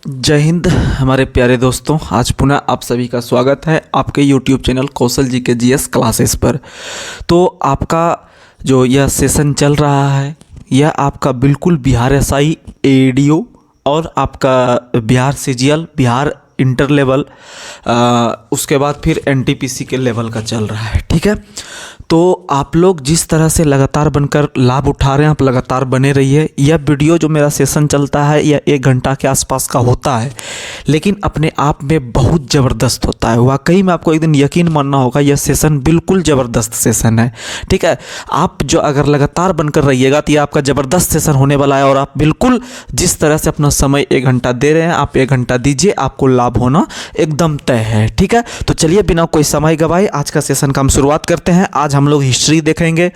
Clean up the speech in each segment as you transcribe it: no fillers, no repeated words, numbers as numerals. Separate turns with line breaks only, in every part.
जय हिंद हमारे प्यारे दोस्तों। आज पुनः आप सभी का स्वागत है आपके YouTube चैनल कौशल जी के जीएस क्लासेस पर। तो आपका जो यह सेशन चल रहा है यह आपका बिल्कुल बिहार एसआई एडीओ और आपका Bihar CGL Bihar inter level उसके बाद फिर एनटीपीसी के लेवल का चल रहा है। ठीक है, तो आप लोग जिस तरह से लगातार बनकर लाभ उठा रहे हैं आप लगातार बने रहिए। यह वीडियो जो मेरा सेशन चलता है यह 1 घंटा के आसपास का होता है, लेकिन अपने आप में बहुत ज़बरदस्त होता है। वाकई में आपको एक दिन यकीन मानना होगा, यह सेशन बिल्कुल ज़बरदस्त सेशन है। ठीक है, आप जो अगर लगातार बनकर रहिएगा तो यह आपका ज़बरदस्त सेशन होने वाला है। और आप बिल्कुल जिस तरह से अपना समय 1 घंटा दे रहे हैं आप 1 घंटा दीजिए, आपको लाभ होना एकदम तय है। ठीक है, तो चलिए बिना कोई समय गवाए आज का सेशन का हम शुरुआत करते हैं। आज हम लोग हिस्ट्री देखेंगे,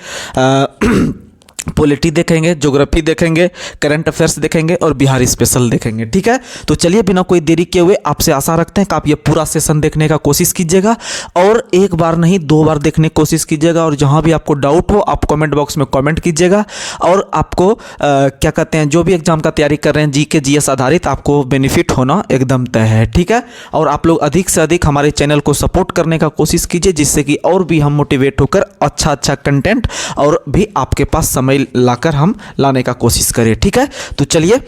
पॉलिटी देखेंगे, ज्योग्राफी देखेंगे, करंट अफेयर्स देखेंगे और बिहार स्पेशल देखेंगे। ठीक है, तो चलिए बिना कोई देरी किए हुए आपसे आशा रखते हैं कि आप ये पूरा सेशन देखने का कोशिश कीजिएगा और 1 बार नहीं 2 बार देखने की कोशिश कीजिएगा। और जहां भी आपको डाउट हो आप कमेंट बॉक्स में कमेंट कीजिएगा। और आपको क्या कहते हैं, जो भी एग्जाम का तैयारी कर रहे हैं जीके जीएस आधारित, आपको बेनिफिट होना एकदम तय है। ठीक है, और आप लोग अधिक से अधिक हमारे चैनल को सपोर्ट करने का कोशिश कीजिए, जिससे कि और भी हम मोटिवेट होकर अच्छा कंटेंट और भी आपके पास समय लाकर हम लाने का कोशिश करें। ठीक है, तो चलिए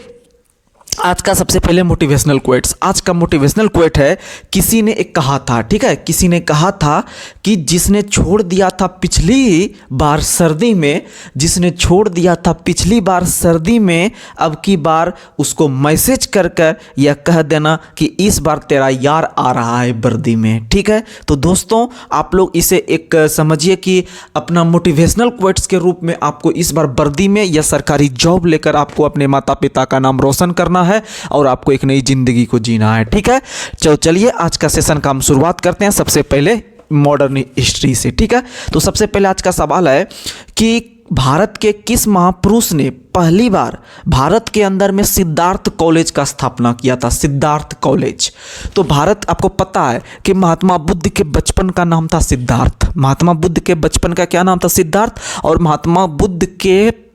आज का सबसे पहले मोटिवेशनल क्वेट्स। आज का मोटिवेशनल क्वेट है, किसी ने एक कहा था, ठीक है, किसी ने कहा था कि जिसने छोड़ दिया था पिछली बार सर्दी में, जिसने छोड़ दिया था पिछली बार सर्दी में, अब की बार उसको मैसेज कर कर यह कह देना कि इस बार तेरा यार आ रहा है वर्दी में। ठीक है, तो दोस्तों आप लोग इसे एक समझिए कि अपना मोटिवेशनल क्वेट्स के रूप में आपको इस बार वर्दी में या सरकारी जॉब लेकर आपको अपने माता पिता का नाम रोशन करना है और आपको एक नई जिंदगी को जीना है। ठीक है, चलिए आज का सेशन का हम शुरुआत करते हैं सबसे पहले मॉडर्न हिस्ट्री से। ठीक है, तो सबसे पहले आज का सवाल है कि भारत के किस महापुरुष ने पहली बार भारत के अंदर में सिद्धार्थ कॉलेज का स्थापना किया था? सिद्धार्थ कॉलेज। तो भारत, आपको पता है कि महात्मा बुद्ध के बचपन का नाम था सिद्धार्थ। महात्मा बुद्ध के बचपन का क्या नाम था? सिद्धार्थ। और महात्मा बुद्ध के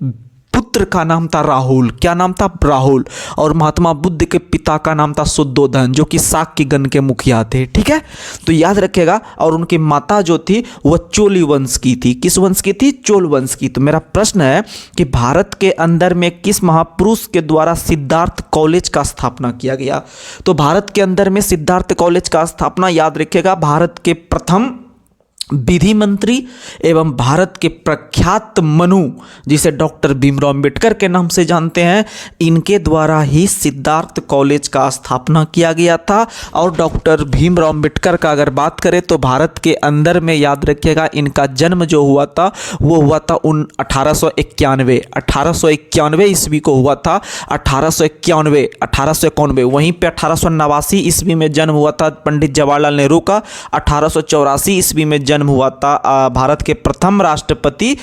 पुत्र का नाम था राहुल। क्या नाम था? राहुल। और महात्मा बुद्ध के पिता का नाम था शुद्धोधन, जो कि साक्यगण के मुखिया थे। ठीक है, तो याद रखिएगा। और उनकी माता जो थी वह चोली वंश की थी। किस वंश की थी? चोल वंश की। तो मेरा प्रश्न है कि भारत के अंदर में किस महापुरुष के द्वारा सिद्धार्थ कॉलेज का स्थापना किया गया? तो भारत के अंदर में सिद्धार्थ कॉलेज का स्थापना, याद रखिएगा, भारत के प्रथम विधि मंत्री एवं भारत के प्रख्यात मनु, जिसे डॉक्टर भीमराव अंबेडकर के नाम से जानते हैं, इनके द्वारा ही सिद्धार्थ कॉलेज का स्थापना किया गया था। और डॉक्टर भीमराव अंबेडकर का अगर बात करें तो भारत के अंदर में, याद रखिएगा, इनका जन्म जो हुआ था वो हुआ था 1891 ईस्वी को हुआ था। 1891 वहीं पे 1889 ईस्वी में जन्म हुआ था पंडित जवाहरलाल नेहरू का। 1884 ईस्वी में जन्म हुआ था भारत के प्रथम राष्ट्रपति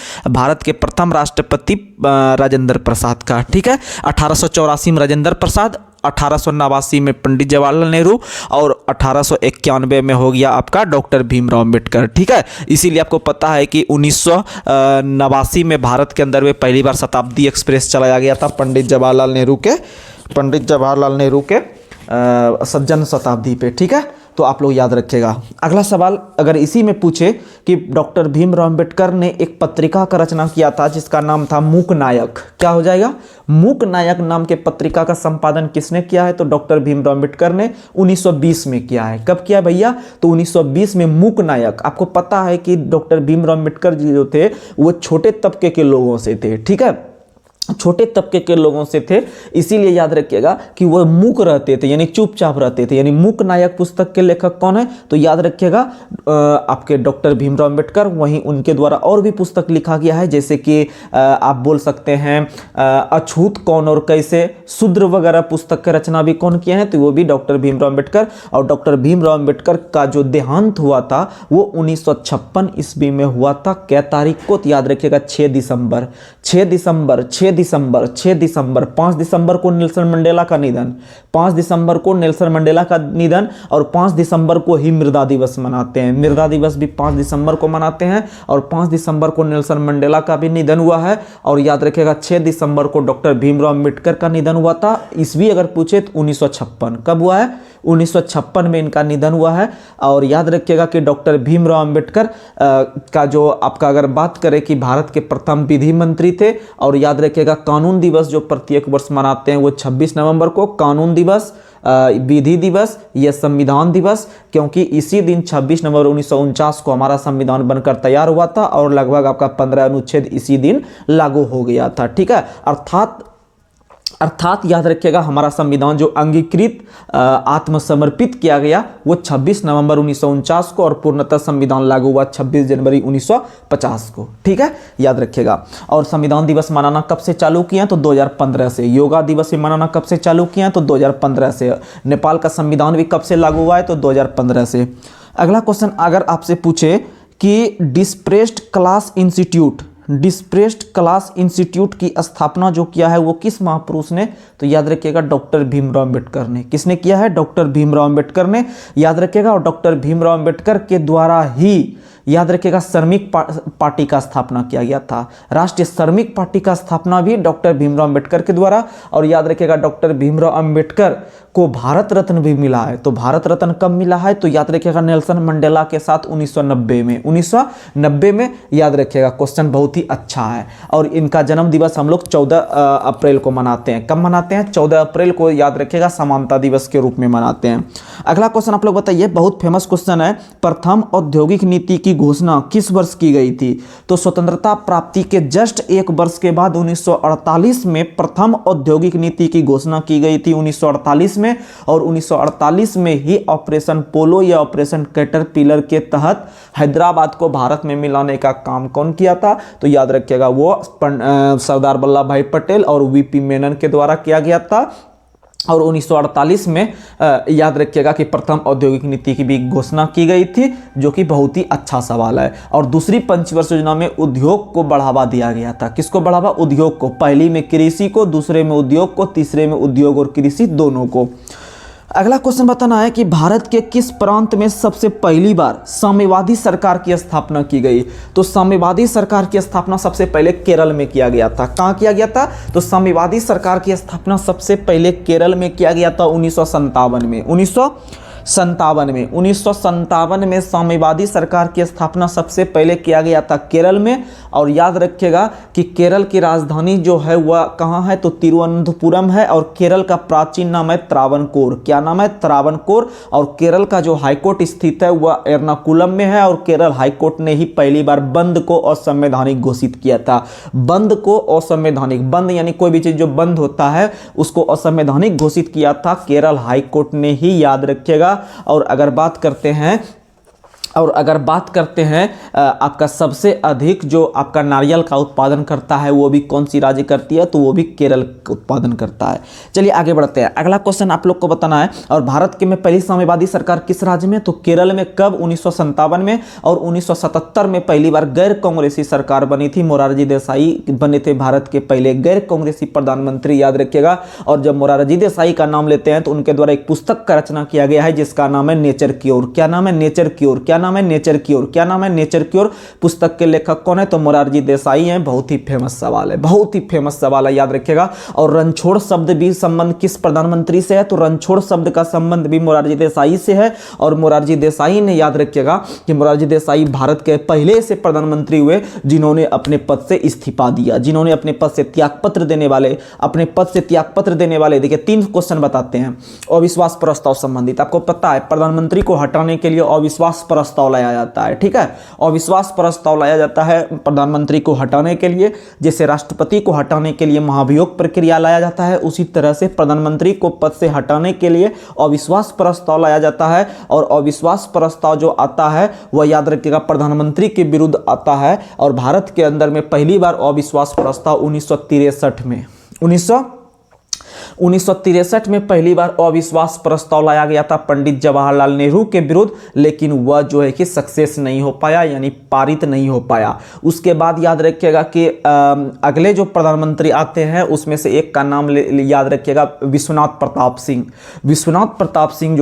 राजेंद्र प्रसाद का। ठीक है, 1884 में राजेंद्र प्रसाद, 1889 में पंडित जवाहरलाल नेहरू और 1891 में हो गया आपका डॉक्टर भीमराव अंबेडकर। ठीक है, इसीलिए आपको पता है कि 1989 में भारत के अंदर में पहली बार शताब्दी एक्सप्रेस चलाया गया था पंडित जवाहरलाल नेहरू के सज्जन शताब्दी पे। ठीक है, तो आप लोग याद रखिएगा। अगला सवाल अगर इसी में पूछे कि डॉक्टर भीमराव अंबेडकर ने एक पत्रिका का रचना किया था जिसका नाम था मूक नायक, क्या हो जाएगा? मूक नायक नाम के पत्रिका का संपादन किसने किया है? तो डॉक्टर भीमराव अंबेडकर ने 1920 में किया है। कब किया भैया? तो 1920 में मूक नायक। आपको पता है कि डॉक्टर भीमराव अंबेडकर जी जो थे वो छोटे तबके के लोगों से थे। ठीक है, छोटे तबके के लोगों से थे, इसीलिए याद रखिएगा कि वह मूक रहते थे, यानी चुपचाप रहते थे। यानी मूक नायक पुस्तक के लेखक कौन है? तो याद रखिएगा आपके डॉक्टर भीमराव अंबेडकर। वहीं उनके द्वारा और भी पुस्तक लिखा गया है, जैसे कि आप बोल सकते हैं अछूत कौन और कैसे, शूद्र वगैरह पुस्तक की रचना भी कौन किए हैं? तो वो भी डॉक्टर भीमराव अंबेडकर। और डॉक्टर भीमराव अंबेडकर का जो देहांत हुआ था वो 1956 ईस्वी में हुआ था। क्या तारीख को? तो याद रखिएगा 6 दिसंबर 6 दिसंबर 5 दिसंबर को नेल्सन मंडेला का निधन, 5 दिसंबर को नेल्सन मंडेला का निधन, और 5 दिसंबर को ही मृदा दिवस मनाते हैं। मृदा दिवस भी 5 दिसंबर को मनाते हैं, और 5 दिसंबर को नेल्सन मंडेला का भी निधन हुआ है। और याद रखिएगा 6 दिसंबर को डॉक्टर भीमराव अम्बेडकर का निधन हुआ था। ईस्वी अगर पूछे तो 1956, कब हुआ है? 1956 में इनका निधन हुआ है। और याद रखिएगा कि डॉक्टर भीमराव अम्बेडकर का जो आपका अगर बात करें कि भारत के प्रथम विधि मंत्री थे। और याद रखिएगा कानून दिवस जो प्रत्येक वर्ष मनाते हैं वो 26 नवंबर को, कानून दिवस, विधि दिवस या संविधान दिवस, क्योंकि इसी दिन 26 नवंबर 1949 को हमारा संविधान बनकर तैयार हुआ था और लगभग आपका 15 अनुच्छेद इसी दिन लागू हो गया था। ठीक है, अर्थात याद रखिएगा हमारा संविधान जो अंगीकृत आत्मसमर्पित किया गया वो 26 नवंबर 1949 को, और पूर्णतः संविधान लागू हुआ 26 जनवरी 1950 को। ठीक है, याद रखिएगा। और संविधान दिवस मनाना कब से चालू किया तो 2015 से। योगा दिवस भी मनाना कब से चालू किया तो 2015 से। नेपाल का संविधान भी कब से लागू हुआ है तो 2015 से। अगला क्वेश्चन अगर आपसे पूछे कि डिस्प्रेस्ड क्लास इंस्टीट्यूट की स्थापना जो किया है वो किस महापुरुष ने, तो याद रखिएगा डॉक्टर भीमराव अम्बेडकर ने। किसने किया है? डॉक्टर भीमराव अम्बेडकर ने, याद रखिएगा। और डॉक्टर भीमराव अम्बेडकर के द्वारा ही याद रखिएगा श्रमिक पार्टी का स्थापना किया गया था। राष्ट्रीय श्रमिक पार्टी का स्थापना भी डॉक्टर भीमराव अम्बेडकर के द्वारा। और याद रखिएगा डॉक्टर भीमराव अम्बेडकर को भारत रत्न भी मिला है। तो भारत रत्न कब मिला है तो याद रखिएगा नेल्सन मंडेला के साथ 1990 में याद रखिएगा। क्वेश्चन बहुत ही अच्छा है। और इनका जन्म दिवस हम लोग 14 अप्रैल को मनाते हैं। कब मनाते हैं? 14 अप्रैल को याद रखिएगा समानता दिवस के रूप में मनाते हैं। अगला क्वेश्चन आप लोग बताइए, बहुत फेमस क्वेश्चन है। प्रथम औद्योगिक नीति की घोषणा किस वर्ष की गई थी? तो स्वतंत्रता प्राप्ति के जस्ट एक वर्ष के बाद 1948 में प्रथम औद्योगिक नीति की घोषणा की गई थी 1948 में। और 1948 में ही ऑपरेशन पोलो या ऑपरेशन कैटरपिलर के तहत हैदराबाद को भारत में मिलाने का काम कौन किया था? तो याद रखिएगा वो सरदार वल्लभ भाई पटेल और वीपी मेनन के द्वारा किया गया था। और 1948 में याद रखिएगा कि प्रथम औद्योगिक नीति की भी घोषणा की गई थी, जो कि बहुत ही अच्छा सवाल है। और दूसरी पंचवर्ष योजना में उद्योग को बढ़ावा दिया गया था। किसको बढ़ावा? उद्योग को। पहली में कृषि को, दूसरे में उद्योग को, तीसरे में उद्योग और कृषि दोनों को। अगला क्वेश्चन बताना है कि भारत के किस प्रांत में सबसे पहली बार साम्यवादी सरकार की स्थापना की गई? तो साम्यवादी सरकार की स्थापना सबसे पहले केरल में किया गया था। कहाँ किया गया था? तो साम्यवादी सरकार की स्थापना सबसे पहले केरल में किया गया था 1957 में। 1957 में साम्यवादी सरकार की स्थापना सबसे पहले किया गया था केरल में। और याद रखिएगा कि केरल की राजधानी जो है वह कहाँ है तो तिरुवनंतपुरम है। और केरल का प्राचीन नाम है त्रावणकोर। क्या नाम है? त्रावणकोर। और केरल का जो हाईकोर्ट स्थित है वह एर्नाकुलम में है। और केरल हाईकोर्ट ने ही पहली बार बंद को असंवैधानिक घोषित किया था। बंद को असंवैधानिक, बंद यानी कोई भी चीज जो बंद होता है उसको असंवैधानिक घोषित किया था केरल हाईकोर्ट ने ही, याद रखिएगा। और अगर बात करते हैं आपका सबसे अधिक जो आपका नारियल का उत्पादन करता है वो भी कौन सी राज्य करती है? तो वो भी केरल उत्पादन करता है। चलिए आगे बढ़ते हैं। अगला क्वेश्चन आप लोग को बताना है, और भारत के में पहली साम्यवादी सरकार किस राज्य में? तो केरल में। कब? 1957 में। और 1977 में पहली बार गैर कांग्रेसी सरकार बनी थी। मोरारजी देसाई बने थे भारत के पहले गैर कांग्रेसी प्रधानमंत्री, याद रखिएगा। और जब मोरारजी देसाई का नाम लेते हैं तो उनके द्वारा एक पुस्तक का रचना किया गया है जिसका नाम है नेचर क्योर। क्या नाम है? Nature cure. क्या नाम है? Nature cure. क्या नाम है? Nature cure. पुस्तक के लेखक कौन है? तो मोरारजी देसाई हैं। बहुत ही फेमस सवाल है, बहुत ही फेमस सवाल है, याद रखिएगा। और रणछोड़ शब्द भी संबंध किस प्रधानमंत्री से है? तो रणछोड़ शब्द का संबंध भी मोरारजी देसाई से है। और मोरारजी देसाई ने, याद रखिएगा कि मोरारजी देसाई भारत के पहले से प्रधानमंत्री हुए जिन्होंने अपने पद से इस्तीफा दिया, जिन्होंने अपने पद से त्यागपत्र देने वाले। देखिए 3 क्वेश्चन बताते हैं अविश्वास प्रस्ताव संबंधित। आपको पता है प्रधानमंत्री को हटाने के लिए अविश्वास प्रस्ताव लाया जाता है। ठीक है, अविश्वास प्रस्ताव लाया जाता है प्रधानमंत्री को हटाने के लिए। जैसे राष्ट्रपति को हटाने के लिए महाभियोग प्रक्रिया लाया जाता है, उसी तरह से प्रधानमंत्री को पद से हटाने के लिए अविश्वास प्रस्ताव लाया जाता है। और अविश्वास प्रस्ताव जो आता है वह, याद रखिएगा, प्रधानमंत्री के विरुद्ध आता है। और भारत के अंदर में पहली बार अविश्वास प्रस्ताव 1963 में 1963 में पहली बार अविश्वास प्रस्ताव लाया गया था पंडित जवाहरलाल नेहरू के विरुद्ध, लेकिन वह जो है कि सक्सेस नहीं हो पाया, यानी पारित नहीं हो पाया। उसके बाद याद रखिएगा कि अगले जो प्रधानमंत्री आते हैं उसमें से एक का नाम याद रखिएगा, विश्वनाथ प्रताप सिंह। विश्वनाथ प्रताप सिंह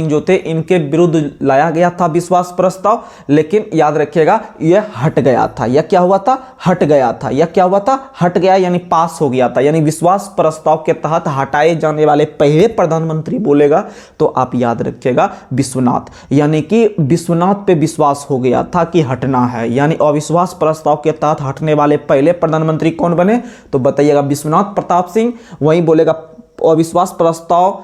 जो थे इनके विरुद्ध लाया गया था विश्वास प्रस्ताव, लेकिन याद रखिएगा यह हट गया था। यह क्या हुआ था? हट गया था। यह क्या हुआ था? हट गया, यानी पास हो गया था। यानी विश्वास प्रस्ताव के तहत हटाए जाने वाले पहले प्रधानमंत्री बोलेगा तो आप याद रखिएगा विश्वनाथ, यानी कि विश्वनाथ पे विश्वास हो गया था कि हटना है। यानी अविश्वास प्रस्ताव के तहत हटने वाले पहले प्रधानमंत्री कौन बने? तो बताइएगा विश्वनाथ प्रताप सिंह। वही बोलेगा अविश्वास प्रस्ताव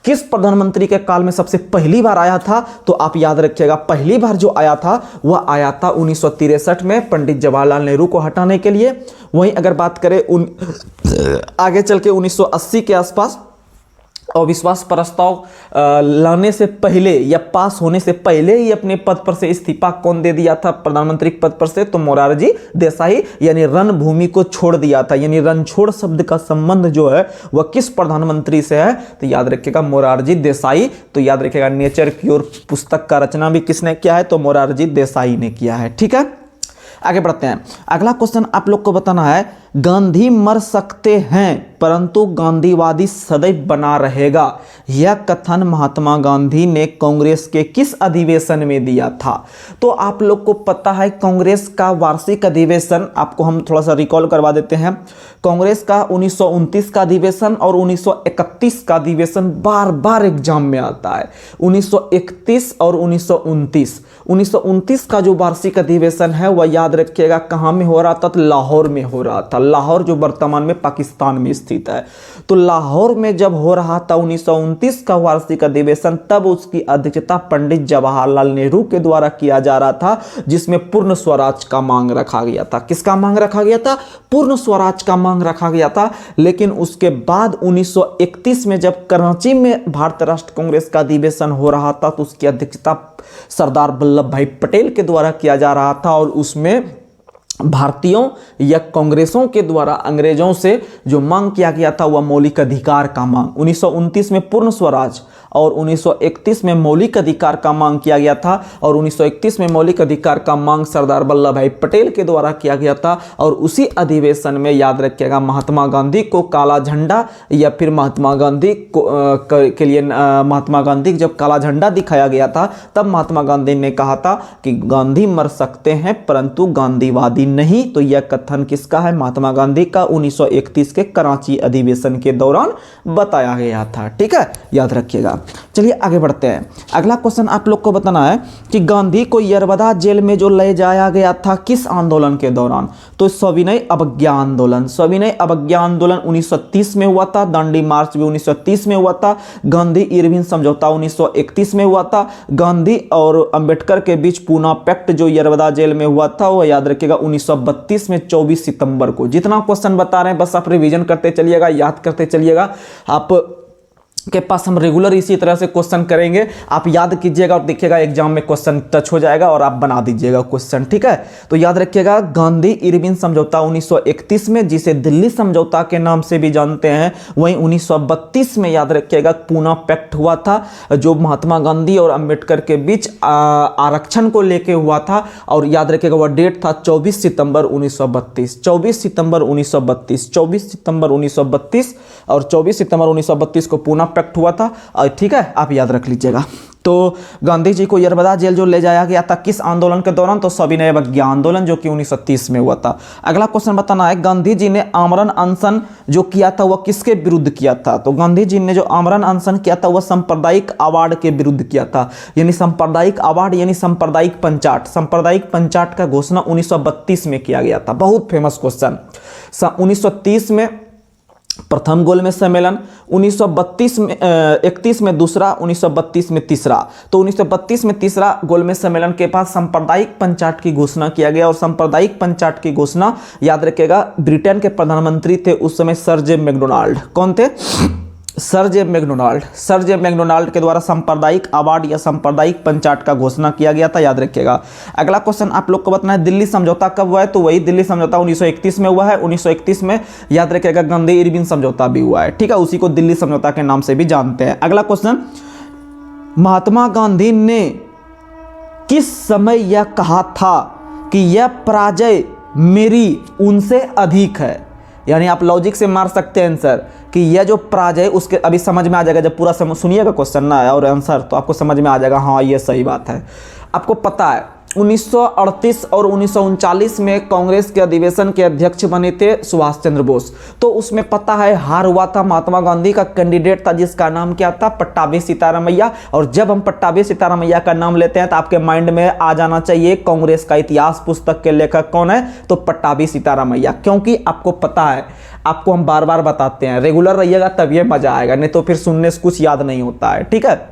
किस प्रधानमंत्री के काल में सबसे पहली बार आया था? तो आप याद रखिएगा पहली बार जो आया था वह आया था 1963 में पंडित जवाहरलाल नेहरू को हटाने के लिए। वहीं अगर बात करें आगे चल के 1980 के आसपास अविश्वास प्रस्ताव लाने से पहले या पास होने से पहले ही अपने पद पर से इस्तीफा कौन दे दिया था प्रधानमंत्री पद पर से? तो मोरारजी देसाई, यानी रणभूमि को छोड़ दिया था। यानी रणछोड़ शब्द का संबंध जो है वह किस प्रधानमंत्री से है? तो याद रखिएगा मोरारजी देसाई। तो याद रखिएगा नेचर की ओर पुस्तक का रचना भी किसने किया है? तो मोरारजी देसाई ने किया है। ठीक है, आगे बढ़ते हैं। अगला क्वेश्चन आप लोग को बताना है, गांधी मर सकते हैं परंतु गांधीवादी सदैव बना रहेगा, यह कथन महात्मा गांधी ने कांग्रेस के किस अधिवेशन में दिया था? तो आप लोग को पता है कांग्रेस का वार्षिक अधिवेशन, आपको हम थोड़ा सा रिकॉल करवा देते हैं। कांग्रेस का 1929 का अधिवेशन और 1931 का अधिवेशन बार बार एग्जाम में आता है। 1931 और 1929। 1929 का जो वार्षिक अधिवेशन है वह याद रखिएगा कहाँ में हो रहा था? तो लाहौर में हो रहा था। लाहौर जो वर्तमान में पाकिस्तान में स्थित है। तो लाहौर में जब हो रहा था 1929 का वार्षिक अधिवेशन, तब उसकी अध्यक्षता पंडित जवाहरलाल नेहरू के द्वारा किया जा रहा था, जिसमें पूर्ण स्वराज का मांग रखा गया था। किसका मांग रखा गया था? पूर्ण स्वराज का मांग रखा गया था। लेकिन उसके बाद 1931 में जब कराची में भारतीय राष्ट्र कांग्रेस का अधिवेशन हो रहा था तो उसकी अध्यक्षता सरदार वल्लभ भाई पटेल के द्वारा किया जा रहा था, और उसमें भारतीयों या कांग्रेसों के द्वारा अंग्रेजों से जो मांग किया गया था वह मौलिक अधिकार का मांग। 1929 में पूर्ण स्वराज और 1931 में मौलिक अधिकार का मांग किया गया था, और 1931 में मौलिक अधिकार का मांग सरदार वल्लभ भाई पटेल के द्वारा किया गया था। और उसी अधिवेशन में याद रखिएगा महात्मा गांधी को काला झंडा, या फिर महात्मा गांधी के लिए महात्मा गांधी जब काला झंडा दिखाया गया था तब महात्मा गांधी ने कहा था कि गांधी मर सकते हैं परंतु गांधीवादी नहीं। तो यह कथन किसका है? महात्मा गांधी का 1931 के कराची अधिवेशन के दौरान बताया गया था। ठीक है, याद रखिएगा। चलिए आगे बढ़ते हैं। अगला क्वेश्चन आप लोग को बताना है कि गांधी को यरवदा जेल में जो ले जाया गया था किस आंदोलन के दौरान? तो सविनय अवज्ञा आंदोलन। सविनय अवज्ञा आंदोलन 1930 में हुआ था। दांडी मार्च भी 1930 में हुआ था। गांधी इरविन समझौता 1931 में हुआ था। गांधी और अंबेडकर के बीच पूना पैक्ट जो यरवदा जेल में हुआ था वो याद रखिएगा 1932 में 24 सितंबर को। जितना क्वेश्चन बता रहे हैं बस आप रिवीजन करते चलिएगा, याद करते चलिएगा। आप के पास हम रेगुलर इसी तरह से क्वेश्चन करेंगे, आप याद कीजिएगा और देखिएगा एग्जाम में क्वेश्चन टच हो जाएगा और आप बना दीजिएगा क्वेश्चन। ठीक है, तो याद रखिएगा गांधी इरविन समझौता 1931 में, जिसे दिल्ली समझौता के नाम से भी जानते हैं। वहीं 1932 में याद रखिएगा पूना पैक्ट हुआ था, जो महात्मा गांधी और अंबेडकर के बीच आरक्षण को लेके हुआ था। और याद रखिएगा वह डेट था 24 सितंबर 1932। 24 सितंबर 1932, 24 सितंबर 1932 और 24 सितंबर 1932 को पूना पैक्ट हुआ था। ठीक है, आप याद रख लीजिएगा। तो गांधी जी को यरवदा जेल जो ले जाया गया था किस आंदोलन के दौरान? तो सविनय अवज्ञा आंदोलन, जो कि 1930 में हुआ था। अगला क्वेश्चन बताना है, गांधी जी ने आमरण अनशन जो किया था वह किसके विरुद्ध किया था? तो गांधी जी ने जो आमरण अनशन किया था वह सांप्रदायिक अवार्ड के विरुद्ध किया था। यानी सांप्रदायिक अवार्ड यानी सांप्रदायिक पंचाट। सांप्रदायिक पंचाट का घोषणा 1932 में किया गया था। बहुत फेमस क्वेश्चन। 1930 में प्रथम गोलमेज सम्मेलन, 1932 में 31 में दूसरा, 1932 में तीसरा। तो 1932 में तीसरा गोलमेज सम्मेलन के बाद सांप्रदायिक पंचाट की घोषणा किया गया। और सांप्रदायिक पंचाट की घोषणा याद रखिएगा ब्रिटेन के प्रधानमंत्री थे उस समय सर जे मैकडोनाल्ड। कौन थे? सर जे मैकडोनाल्ड के द्वारा सांप्रदायिक अवार्ड या सांप्रदायिक पंचायत का घोषणा किया गया था, याद रखिएगा। अगला क्वेश्चन आप लोग को बताना है दिल्ली समझौता कब हुआ है, तो वही दिल्ली समझौता 1931 में हुआ है। 1931 में याद रखिएगा गांधी इरविन समझौता भी हुआ है, ठीक है, उसी को दिल्ली समझौता के नाम से भी जानते हैं। अगला क्वेश्चन, महात्मा गांधी ने किस समय यह कहा था कि यह पराजय मेरी उनसे अधिक है? यानी आप लॉजिक से मार सकते हैं आंसर कि यह जो पराजय, उसके अभी समझ में आ जाएगा जब पूरा सुनिएगा क्वेश्चन ना और आंसर, तो आपको समझ में आ जाएगा हाँ ये सही बात है। आपको पता है 1938 और 1939 में कांग्रेस के अधिवेशन के अध्यक्ष बने थे सुभाष चंद्र बोस। तो उसमें पता है हार हुआ था, महात्मा गांधी का कैंडिडेट था जिसका नाम क्या था, पट्टाभी सीतारामैया। और जब हम पट्टाभी सीतारामैया का नाम लेते हैं तो आपके माइंड में आ जाना चाहिए कांग्रेस का इतिहास पुस्तक के लेखक कौन है, तो पट्टाभी सीतारामैया। क्योंकि आपको पता है, आपको हम बार बार बताते हैं, रेगुलर रहिएगा तब ये मजा आएगा, नहीं तो फिर सुनने से कुछ याद नहीं होता है, ठीक है।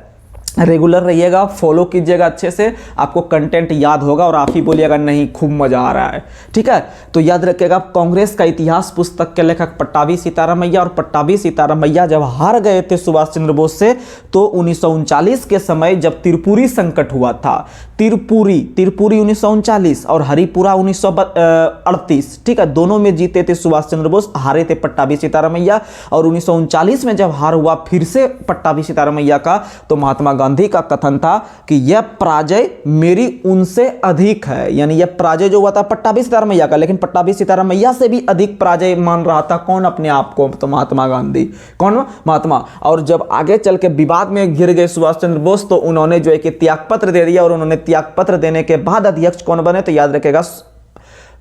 रेगुलर रहिएगा, फॉलो कीजिएगा अच्छे से, आपको कंटेंट याद होगा और आप ही बोलिएगा नहीं खूब मजा आ रहा है, ठीक है। तो याद रखिएगा कांग्रेस का इतिहास पुस्तक के लेखक पट्टाभी सीतारामैया। और पट्टाभी सीतारामैया जब हार गए थे सुभाष चंद्र बोस से, तो 1939 के समय जब त्रिपुरी संकट हुआ था, त्रिपुरी 1939 और हरिपुरा 1938, ठीक है, दोनों में जीते थे सुभाष चंद्र बोस, हारे थे पट्टाभी सीतारामैया। और 1939 में जब हार हुआ फिर से पट्टाभी सीतारामैया का, तो महात्मा गांधी का कथन था कि यह पराजय मेरी उनसे अधिक है। यानी यह पराजय जो हुआ था पट्टाभी सीतारामैया का, लेकिन पट्टाभी सीतारामैया से भी अधिक पराजय मान रहा था कौन, अपने आप को, तो महात्मा गांधी। कौन, महात्मा। और जब आगे चल के विवाद में घिर गए सुभाष चंद्र बोस, तो उन्होंने जो है कि त्यागपत्र दे दिया। और उन्होंने त्यागपत्र देने के बाद अध्यक्ष कौन बने, तो याद रखेगा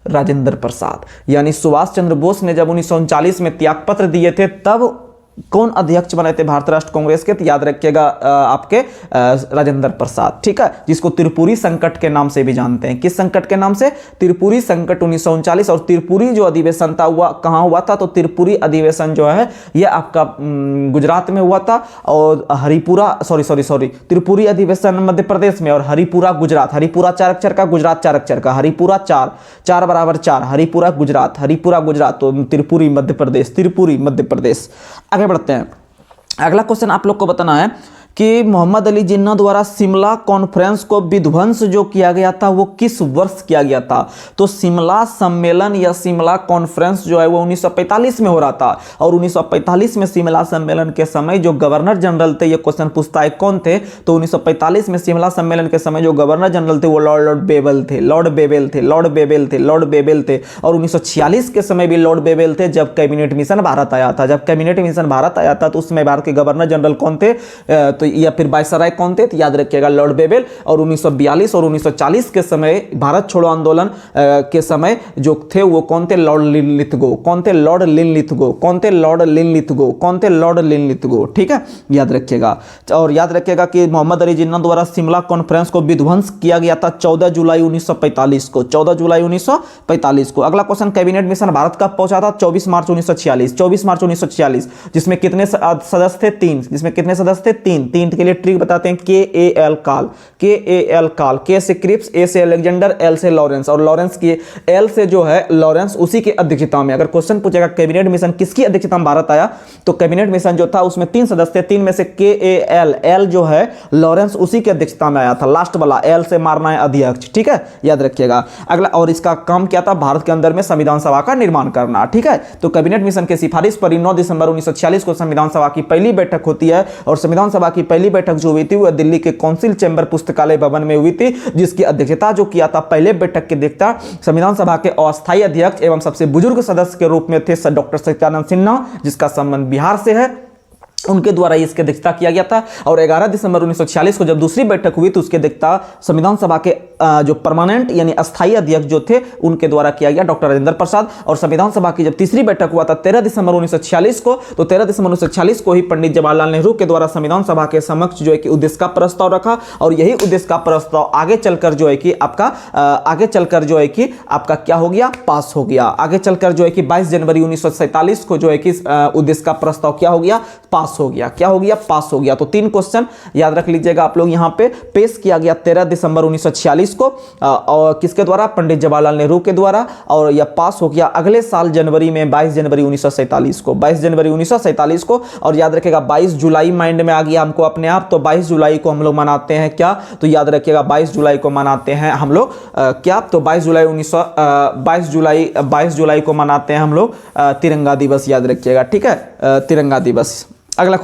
राजेंद्र प्रसाद। यानी सुभाष चंद्र बोस ने जब 1939 में त्यागपत्र दिए थे तब कौन अध्यक्ष बने थे भारतीय राष्ट्र कांग्रेस के, तो याद रखिएगा आपके राजेंद्र प्रसाद, ठीक है, जिसको त्रिपुरी संकट के नाम से भी जानते हैं। किस संकट के नाम से, त्रिपुरी संकट 1939। और त्रिपुरी जो अधिवेशन था हुआ कहाँ हुआ था, तो त्रिपुरी अधिवेशन जो है ये आपका गुजरात में हुआ था। और हरिपुरा त्रिपुरी अधिवेशन मध्य प्रदेश में, और हरिपुरा गुजरात। हरिपुरा 4 अक्षर का, गुजरात 4 अक्षर का, हरिपुरा 4 बराबर 4, हरिपुरा गुजरात, तो त्रिपुरी मध्य प्रदेश। आगे बढ़ते हैं। अगला क्वेश्चन आप लोग को बताना है कि मोहम्मद अली जिन्ना द्वारा शिमला कॉन्फ्रेंस को विध्वंस जो किया गया था वो किस वर्ष किया गया था, तो शिमला सम्मेलन या शिमला कॉन्फ्रेंस जो है वो 1945 में हो रहा था। और 1945 में शिमला सम्मेलन के समय जो गवर्नर जनरल थे, ये क्वेश्चन पूछता है कौन थे, तो 1945 में शिमला सम्मेलन के समय जो गवर्नर जनरल थे वो लॉर्ड बेबल थे। और 1946 के समय भी लॉर्ड बेबल थे जब कैबिनेट मिशन भारत आया था। तो उसमें भारत के गवर्नर जनरल कौन थे, तो या फिर वायसराय कौन थे, तो याद रखिएगा लॉर्ड बेबल। और 1942 और 1940 के समय भारत छोड़ो आंदोलन के समय जो थे वो कौन थे, लॉर्ड लिनलिथगो, ठीक है, याद रखिएगा। और याद रखिएगा कि मोहम्मद अली जिन्ना द्वारा शिमला कॉन्फ्रेंस को विध्वंस किया गया था 14 जुलाई 1945 को। अगला क्वेश्चन, कैबिनेट मिशन भारत कब पहुंचा था, 24 मार्च 1946, जिसमें कितने सदस्य थे, 3। जिसमें कितने सदस्य थे, 3 के लिए ट्रिक बताते हैं, KAL काल, K से क्रिप्स, A से अलेक्जेंडर, L से लॉरेंस। और लॉरेंस की L से जो है लॉरेंस, उसी की अध्यक्षता में, अगर क्वेश्चन पूछेगा कैबिनेट मिशन किसकी अध्यक्षता में भारत आया, तो कैबिनेट मिशन जो था उसमें 3 सदस्य थे, 3 में से KAL, L जो है लॉरेंस, उसी की अध्यक्षता में आया था। लास्ट वाला L से मारना है अध्यक्ष, ठीक है, याद रखिएगा। अगला, और इसका काम क्या था, भारत के अंदर में संविधान सभा का निर्माण करना, ठीक है। तो कैबिनेट मिशन की सिफारिश पर 9 दिसंबर 1946 को संविधान सभा की पहली बैठक होती है। और संविधान सभा की पहली बैठक जो हुई थी वह दिल्ली के काउंसिल चैंबर पुस्तकालय भवन में हुई थी, जिसकी अध्यक्षता जो किया था पहले बैठक के अध्यक्षता संविधान सभा के अस्थायी अध्यक्ष एवं सबसे बुजुर्ग सदस्य के रूप में थे डॉक्टर सत्यानंद सिन्हा, जिसका संबंध बिहार से है, उनके द्वारा इसकी अध्यक्षता किया गया था। और 11 दिसंबर 1946 को जब दूसरी बैठक हुई तो उसकी अध्यक्षता संविधान सभा के जो परमानेंट यानी अस्थायी अध्यक्ष जो थे उनके द्वारा किया गया, डॉक्टर राजेंद्र प्रसाद। और संविधान सभा की जब तीसरी बैठक हुआ था 13 दिसंबर 1946 को, तो 13 दिसंबर 1946 को ही पंडित जवाहरलाल नेहरू के द्वारा संविधान सभा के समक्ष जो है कि उद्देश्य का प्रस्ताव रखा। और यही उद्देश्य का प्रस्ताव आगे चलकर जो है कि आपका क्या हो गया, पास हो गया। आगे चलकर जो है कि 22 जनवरी 1947 को जो है कि उद्देश्य का प्रस्ताव क्या हो गया, पास हो गया। क्या हो गया, पास हो गया। तो 3 क्वेश्चन याद रख लीजिएगा आप लोग, यहां पे पेश किया गया 13 दिसंबर 1946 1947 को और किसके द्वारा, पंडित जवाहरलाल नेहरू के द्वारा, और यह पास हो गया अगले साल जनवरी में 22 जनवरी 1947 को, 22 जनवरी 1947 को। और याद रखिएगा 22 जुलाई माइंड में आ गया हमको अपने आप, तो 22 जुलाई को हम लोग मनाते हैं क्या, तो याद रखिएगा 22 जुलाई को मनाते हैं हम लोग क्या, तो 22 जुलाई को मनाते हैं हम लोग तिरंगा दिवस, याद रखिएगा, ठीक है, तिरंगा दिवस। अगला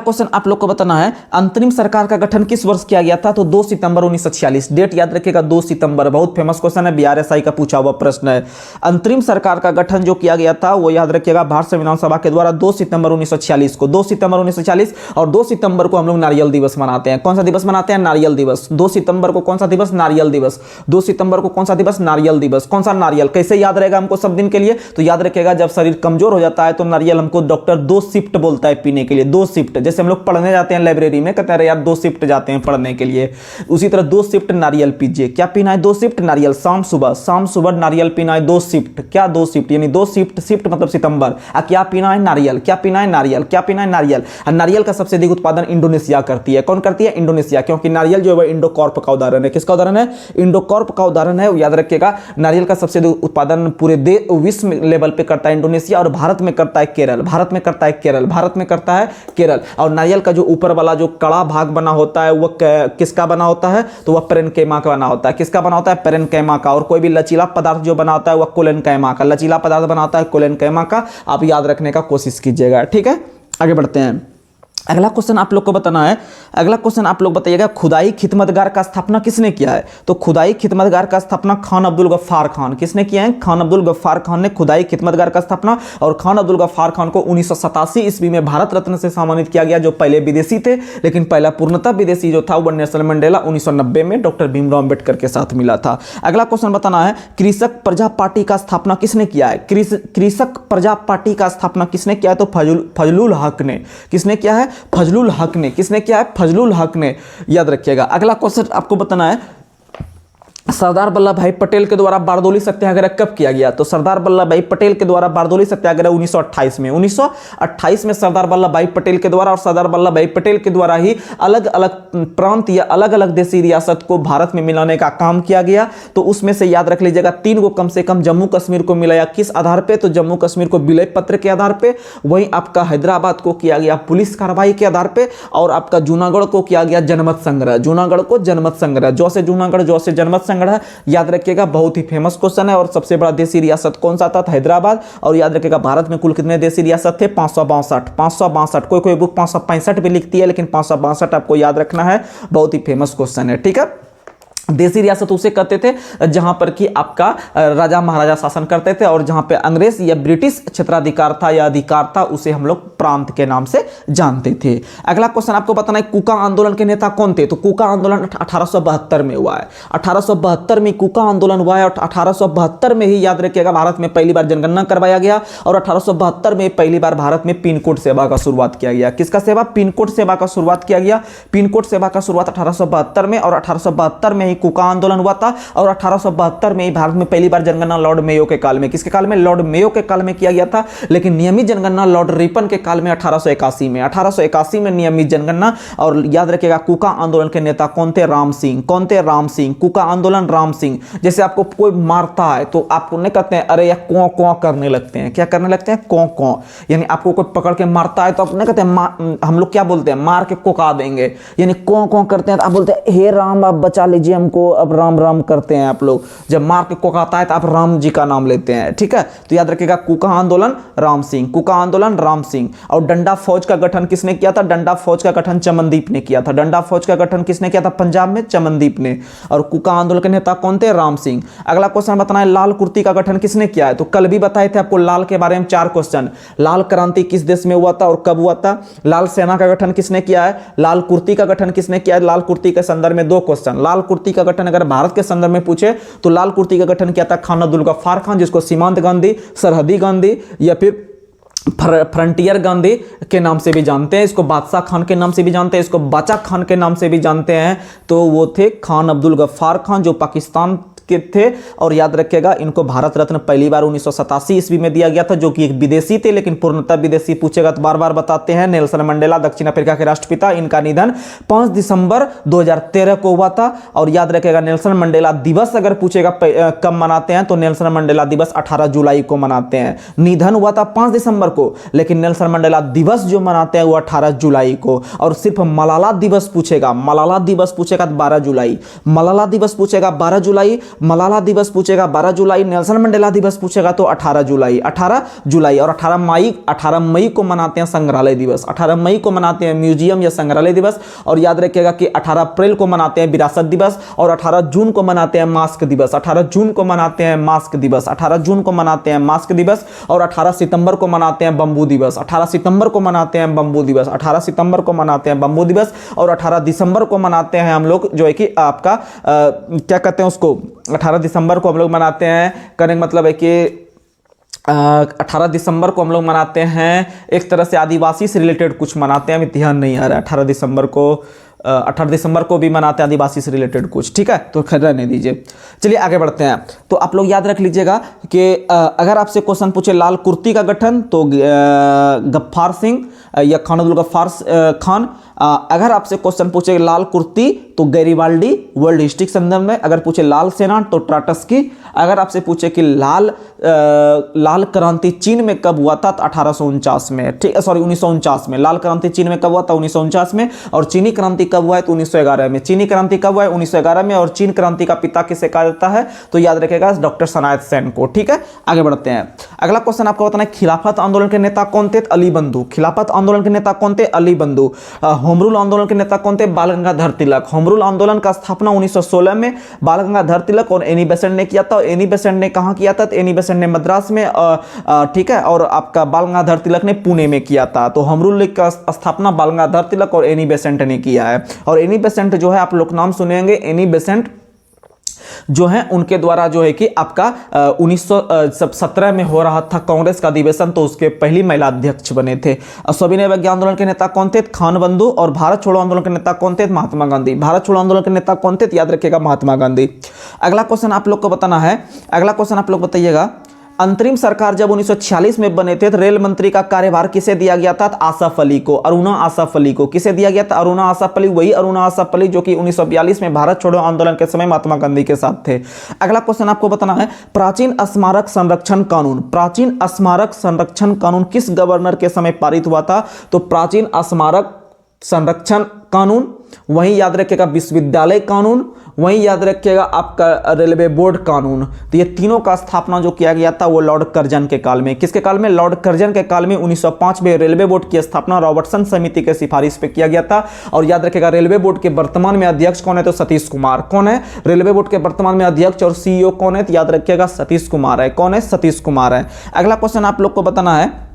क्वेश्चन आप लोग को बताना है, अंतरिम सरकार का गठन किस वर्ष किया गया था, तो 2 सितंबर 1946। डेट याद रखिएगा 2 सितंबर, बहुत फेमस क्वेश्चन है, बीआरएसआई का पूछा हुआ प्रश्न है। अंतरिम सरकार का गठन जो किया गया था वो याद रखिएगा भारत संविधान सभा के द्वारा 2 सितंबर 1946 को, 2 सितंबर 1946। और 2 सितंबर को हम लोग नारियल दिवस मनाते हैं। कौन सा दिवस मनाते हैं, नारियल दिवस। 2 सितंबर को कौन सा दिवस, नारियल दिवस। 2 सितंबर को कौन सा दिवस, नारियल दिवस। कौन सा, नारियल। कैसे याद रहेगा हमको सब दिन के लिए, तो याद रखिएगा जब शरीर कमजोर हो जाता है तो नारियल हमको डॉक्टर 2 शिफ्ट बोलता है पीने के लिए, 2 शिफ्ट। जैसे हम लोग पढ़ने जाते हैं लाइब्रेरी में, कहते हैं यार 2 शिफ्ट जाते हैं पढ़ने के लिए, उसी तरह 2 शिफ्ट नारियल पीजिए। क्या पीना है, 2 शिफ्ट नारियल, शाम सुबह नारियल पीना है 2 शिफ्ट। क्या 2 शिफ्ट, यानी 2 शिफ्ट, शिफ्ट मतलब सितंबर। क्या पीना है, नारियल। क्या पीना है, नारियल। क्या पीना है, नारियल। नारियल का सबसे अधिक उत्पादन इंडोनेशिया करती है। कौन करती है, इंडोनेशिया, क्योंकि नारियल जो है इंडोकॉर्प का उदाहरण है। किसका उदाहरण है, इंडोकॉर्प का उदाहरण है। याद रखिएगा नारियल का सबसे अधिक उत्पादन पूरे विश्व लेवल पे करता है इंडोनेशिया, और भारत में करता है केरल, भारत में करता है केरल, भारत में करता है केरल। और नारियल का जो ऊपर वाला जो कड़ा भाग बना होता है वो किसका बना होता है, तो वह पेरेन्काइमा का बना होता है। किसका बना होता है, पेरेन्काइमा का। और कोई भी लचीला पदार्थ जो बना होता है वह कोलेनकाइमा का, लचीला पदार्थ बनाता है कोलेनकाइमा का। आप याद रखने का कोशिश कीजिएगा, ठीक है। आगे बढ़ते हैं। अगला क्वेश्चन आप लोग को बताना है, अगला क्वेश्चन आप लोग बताइएगा, खुदाई खिदमतगार का स्थापना किसने किया है, तो खुदाई खिदमतगार का स्थापना खान अब्दुल गफ्फार खान। किसने किया है, खान अब्दुल गफ्फार खान ने खुदाई खिदमतगार का स्थापना। और खान अब्दुल गफ्फार खान को 1987 ईस्वी में भारत रत्न से सम्मानित किया गया, जो पहले विदेशी थे, लेकिन पहला पूर्णतः विदेशी जो था वो नेल्सन मंडेला 1990 में डॉक्टर भीमराव अम्बेडकर के साथ मिला था। अगला क्वेश्चन बताना है, कृषक प्रजा पार्टी का स्थापना किसने किया है, कृषक प्रजा पार्टी का स्थापना किसने किया है, तो फजलुल हक ने। किसने किया है, फजलुल हक ने। किसने किया है, फजलुल हक ने, याद रखिएगा। अगला क्वेश्चन आपको बताना है, सरदार वल्लभ भाई पटेल के द्वारा बारदोली सत्याग्रह कब किया गया, तो सरदार वल्लभ भाई पटेल के द्वारा बारदोली सत्याग्रह 1928 में, 1928 में सरदार वल्लभ भाई पटेल के द्वारा। और सरदार वल्लभ भाई पटेल के द्वारा ही अलग अलग प्रांत या अलग अलग देशी रियासत को भारत में मिलाने का काम किया गया। तो उसमें से याद रख लीजिएगा 3 को कम से कम जम्मू कश्मीर को मिलाया। किस आधार पे, तो जम्मू कश्मीर को विलय पत्र के आधार पे। वहीं आपका हैदराबाद को किया गया पुलिस कार्रवाई के आधार पे। और आपका जूनागढ़ को किया गया जनमत संग्रह, जूनागढ़ को जनमत संग्रह, जो से जूनागढ़ जो से जनमत संग्रह। याद रखिएगा बहुत ही फेमस क्वेश्चन है। और सबसे बड़ा देशी रियासत कौन सा था, हैदराबाद। और याद रखिएगा भारत में कुल कितने देशी रियासत थे, 562, 562। कोई बुक 565 भी लिखती है, लेकिन 562 आपको याद रखना है, बहुत ही फेमस क्वेश्चन है, ठीक है। देशी रियासत उसे कहते थे जहां पर कि आपका राजा महाराजा शासन करते थे, और जहां पे अंग्रेज या ब्रिटिश क्षेत्राधिकार था या अधिकार था उसे हम लोग प्रांत के नाम से जानते थे। अगला क्वेश्चन आपको बताना है, कुका आंदोलन के नेता कौन थे, तो कुका आंदोलन 1872 में हुआ है। 1872 में कुका आंदोलन हुआ है। और 1872 में ही याद रखिएगा भारत में पहली बार जनगणना करवाया गया। और 1872 में पहली बार भारत में पिन कोड सेवा का शुरुआत किया गया। किसका सेवा, पिन कोड सेवा का शुरुआत किया गया। पिन कोड सेवा का शुरुआत 1872 में। और 1872 में ही कुका आंदोलन हुआ था। और 1872 में भारत में पहली बार जनगणना लॉर्ड मेयो के काल में, किसके काल में, लॉर्ड मेयो के काल में किया गया था। लेकिन नियमित जनगणना लॉर्ड रिपन के काल में 1881 में, 1881 में नियमित जनगणना। और याद रखिएगा कुका आंदोलन के नेता कौन थे, राम सिंह। कौन थे, राम सिंह। कुका आंदोलन राम सिंह। जैसे आपको कोई मारता है तो आपको नहीं कहते हैं अरे यार कौं कौं करने लगते हैं, क्या करने लगते हैं, कौं कौं। यानी आपको कोई पकड़ के मारता है तो आप नहीं कहते हैं, हम लोग क्या बोलते हैं, मार के कोका देंगे, यानी कौं कौं करते हैं तो आप बोलते हैं हे राम आप बचा लीजिए हमको, अब राम राम करते हैं आप लोग। जब मार के कोकाता है तो आप राम जी का नाम लेते हैं, ठीक है। तो याद रखिएगा कुका आंदोलन राम सिंह, कुका आंदोलन राम सिंह। और डंडा फौज का गठन किसने किया था, डंडा फौज का गठन चमनदीप ने किया था। डंडा फौज का गठन किसने किया था, पंजाब में चमनदीप ने। और कुका आंदोलन के नेता कौन थे, राम सिंह। अगला क्वेश्चन बताना है, लाल कुर्ती का गठन किसने किया है, तो कल भी बताए थे आपको लाल के बारे में 4 क्वेश्चन। लाल क्रांति किस देश में हुआ था और कब हुआ था। लाल सेना का गठन किसने किया है, लाल कुर्ती का गठन किसने किया है। लाल कुर्ती के संदर्भ में 2 क्वेश्चन। लाल कुर्ती का गठन अगर भारत के संदर्भ में पूछे तो लाल कुर्ती का गठन किया था खान अब्दुल गफ्फार खान, जिसको सीमांत गांधी, सरहदी गांधी या फिर फ्रंटियर गांधी के नाम से भी जानते हैं। इसको बादशाह खान के नाम से भी जानते हैं, इसको बाचा खान के नाम से भी जानते हैं। तो वो थे खान अब्दुल गफ्फार खान, जो पाकिस्तान के थे। और याद रखिएगा इनको भारत रत्न पहली बार 1987 ईस्वी में दिया गया था, जो कि एक विदेशी थे, लेकिन पूर्णतः विदेशी पूछेगा तो बार बार बताते हैं। नेल्सन मंडेला, दक्षिण अफ्रीका के राष्ट्रपिता, इनका निधन 5 दिसंबर 2013 को हुआ था। और याद रखिएगा नेल्सन मंडेला दिवस अगर पूछेगा कब मनाते हैं, तो नेल्सन मंडेला दिवस 18 जुलाई को मनाते हैं। निधन हुआ था 5 दिसंबर को, लेकिन नेल्सन मंडेला दिवस जो मनाते हैं वो 18 जुलाई को। और सिर्फ मलाला दिवस पूछेगा, मलाला दिवस पूछेगा तो 12 जुलाई, मलाला दिवस पूछेगा 12 जुलाई, मलाला दिवस पूछेगा 12 जुलाई, नेल्सन मंडेला दिवस पूछेगा तो 18 जुलाई, 18 जुलाई। और 18 मई को मनाते हैं संग्रहालय दिवस, 18 मई को मनाते हैं म्यूजियम या संग्रहालय दिवस। और याद रखिएगा कि 18 अप्रैल को मनाते हैं विरासत दिवस, और 18 जून को मनाते हैं मास्क दिवस, 18 जून को मनाते हैं मास्क दिवस, 18 जून को मनाते हैं मास्क दिवस। और 18 सितंबर को मनाते हैं बंबू दिवस, 18 सितंबर को मनाते हैं बंबू दिवस, 18 सितंबर को मनाते हैं बंबू दिवस। और 18 दिसंबर को मनाते हैं हम लोग जो है कि आपका क्या कहते हैं उसको, 18 दिसंबर को हम लोग मनाते हैं, कहने का मतलब है कि 18 दिसंबर को हम लोग मनाते हैं एक तरह से आदिवासी से रिलेटेड कुछ मनाते हैं, अभी ध्यान नहीं आ रहा है। 18 दिसंबर को 18 दिसंबर को भी मनाते हैं आदिवासी से रिलेटेड कुछ, ठीक है, तो खैर रहने दीजिए। चलिए आगे बढ़ते हैं। तो आप लोग याद रख लीजिएगा कि अगर आपसे क्वेश्चन पूछे लाल कुर्ती का गठन, तो गफ्फार सिंह या खान अब्दुल गफ्फार खान। अगर आपसे क्वेश्चन पूछे लाल कुर्ती, तो गैरिबाल्डी वर्ल्ड हिस्ट्री के संदर्भ में। अगर पूछे लाल सेना, तो ट्राटस्की। अगर आपसे पूछे कि लाल क्रांति चीन में कब हुआ था, तो 1849 में, ठीक है, सॉरी 1949 में। लाल क्रांति चीन में कब हुआ था, 1949 में। और चीनी क्रांति कब हुआ है, तो 1911 में। चीनी क्रांति कब हुआ है, 1911 में। और चीन क्रांति का पिता किसे कहा जाता है, तो याद रखेगा डॉक्टर सनायत सेन को, ठीक है। आगे बढ़ते हैं। अगला क्वेश्चन आपको बताना है खिलाफत आंदोलन के नेता कौन थे, अली बंधु। खिलाफत आंदोलन के नेता कौन थे, अली बंधु। होम रूल आंदोलन के नेता कौन थे, बाल गंगाधर तिलक। होम रूल आंदोलन का स्थापना 1916 में बाल गंगाधर तिलक और एनी बेसेंट ने किया था। एनी बेसेंट ने कहां किया था, तो एनी बेसेंट ने मद्रास में, ठीक है, और आपका बाल गंगाधर तिलक ने पुणे में किया था। तो होम रूल का स्थापना बाल गंगाधर तिलक और एनी बेसेंट ने किया है। और एनी बेसेंट जो है, आप लोग नाम सुनेंगे, एनी बेसेंट जो है उनके द्वारा जो है कि आपका 1917 में हो रहा था कांग्रेस का अधिवेशन, तो उसके पहली महिला अध्यक्ष बने थे। सविनय अवज्ञा आंदोलन के नेता कौन थे, खान बंधु। और भारत छोड़ो आंदोलन के नेता कौन थे, महात्मा गांधी। भारत छोड़ो आंदोलन के नेता कौन थे, याद रखिएगा महात्मा गांधी। अगला क्वेश्चन आप लोग को बताना है, अगला क्वेश्चन आप लोग बताइएगा, अंतरिम सरकार जब 1946 में बने थे, तो रेल मंत्री का कार्यभार किसे दिया गया था, आसफ अली को, अरुणा आसफ अली को। किसे दिया गया था, अरुणा आसफ अली, वही अरुणा आसफ अली जो कि 1942 में भारत छोड़ो आंदोलन के समय महात्मा गांधी के साथ थे। अगला क्वेश्चन आपको बताना है, प्राचीन स्मारक संरक्षण कानून। प्राचीन स्मारक संरक्षण कानून किस गवर्नर के समय पारित हुआ था, तो प्राचीन स्मारक संरक्षण कानून, वहीं याद रखिएगा विश्वविद्यालय कानून, वहीं याद रखिएगा आपका रेलवे बोर्ड कानून। तो ये तीनों का स्थापना जो किया गया था वो लॉर्ड कर्जन के काल में। किसके काल में, लॉर्ड कर्जन के काल में 1905 में रेलवे बोर्ड की स्थापना रॉबर्टसन समिति के सिफारिश पे किया गया था। और याद रखिएगा रेलवे बोर्ड के वर्तमान में अध्यक्ष कौन है, तो सतीश कुमार। कौन है रेलवे बोर्ड के वर्तमान में अध्यक्ष और सीईओ कौन है, तो याद रखिएगा सतीश कुमार है। कौन है, सतीश कुमार है। अगला क्वेश्चन आप लोग को बताना है,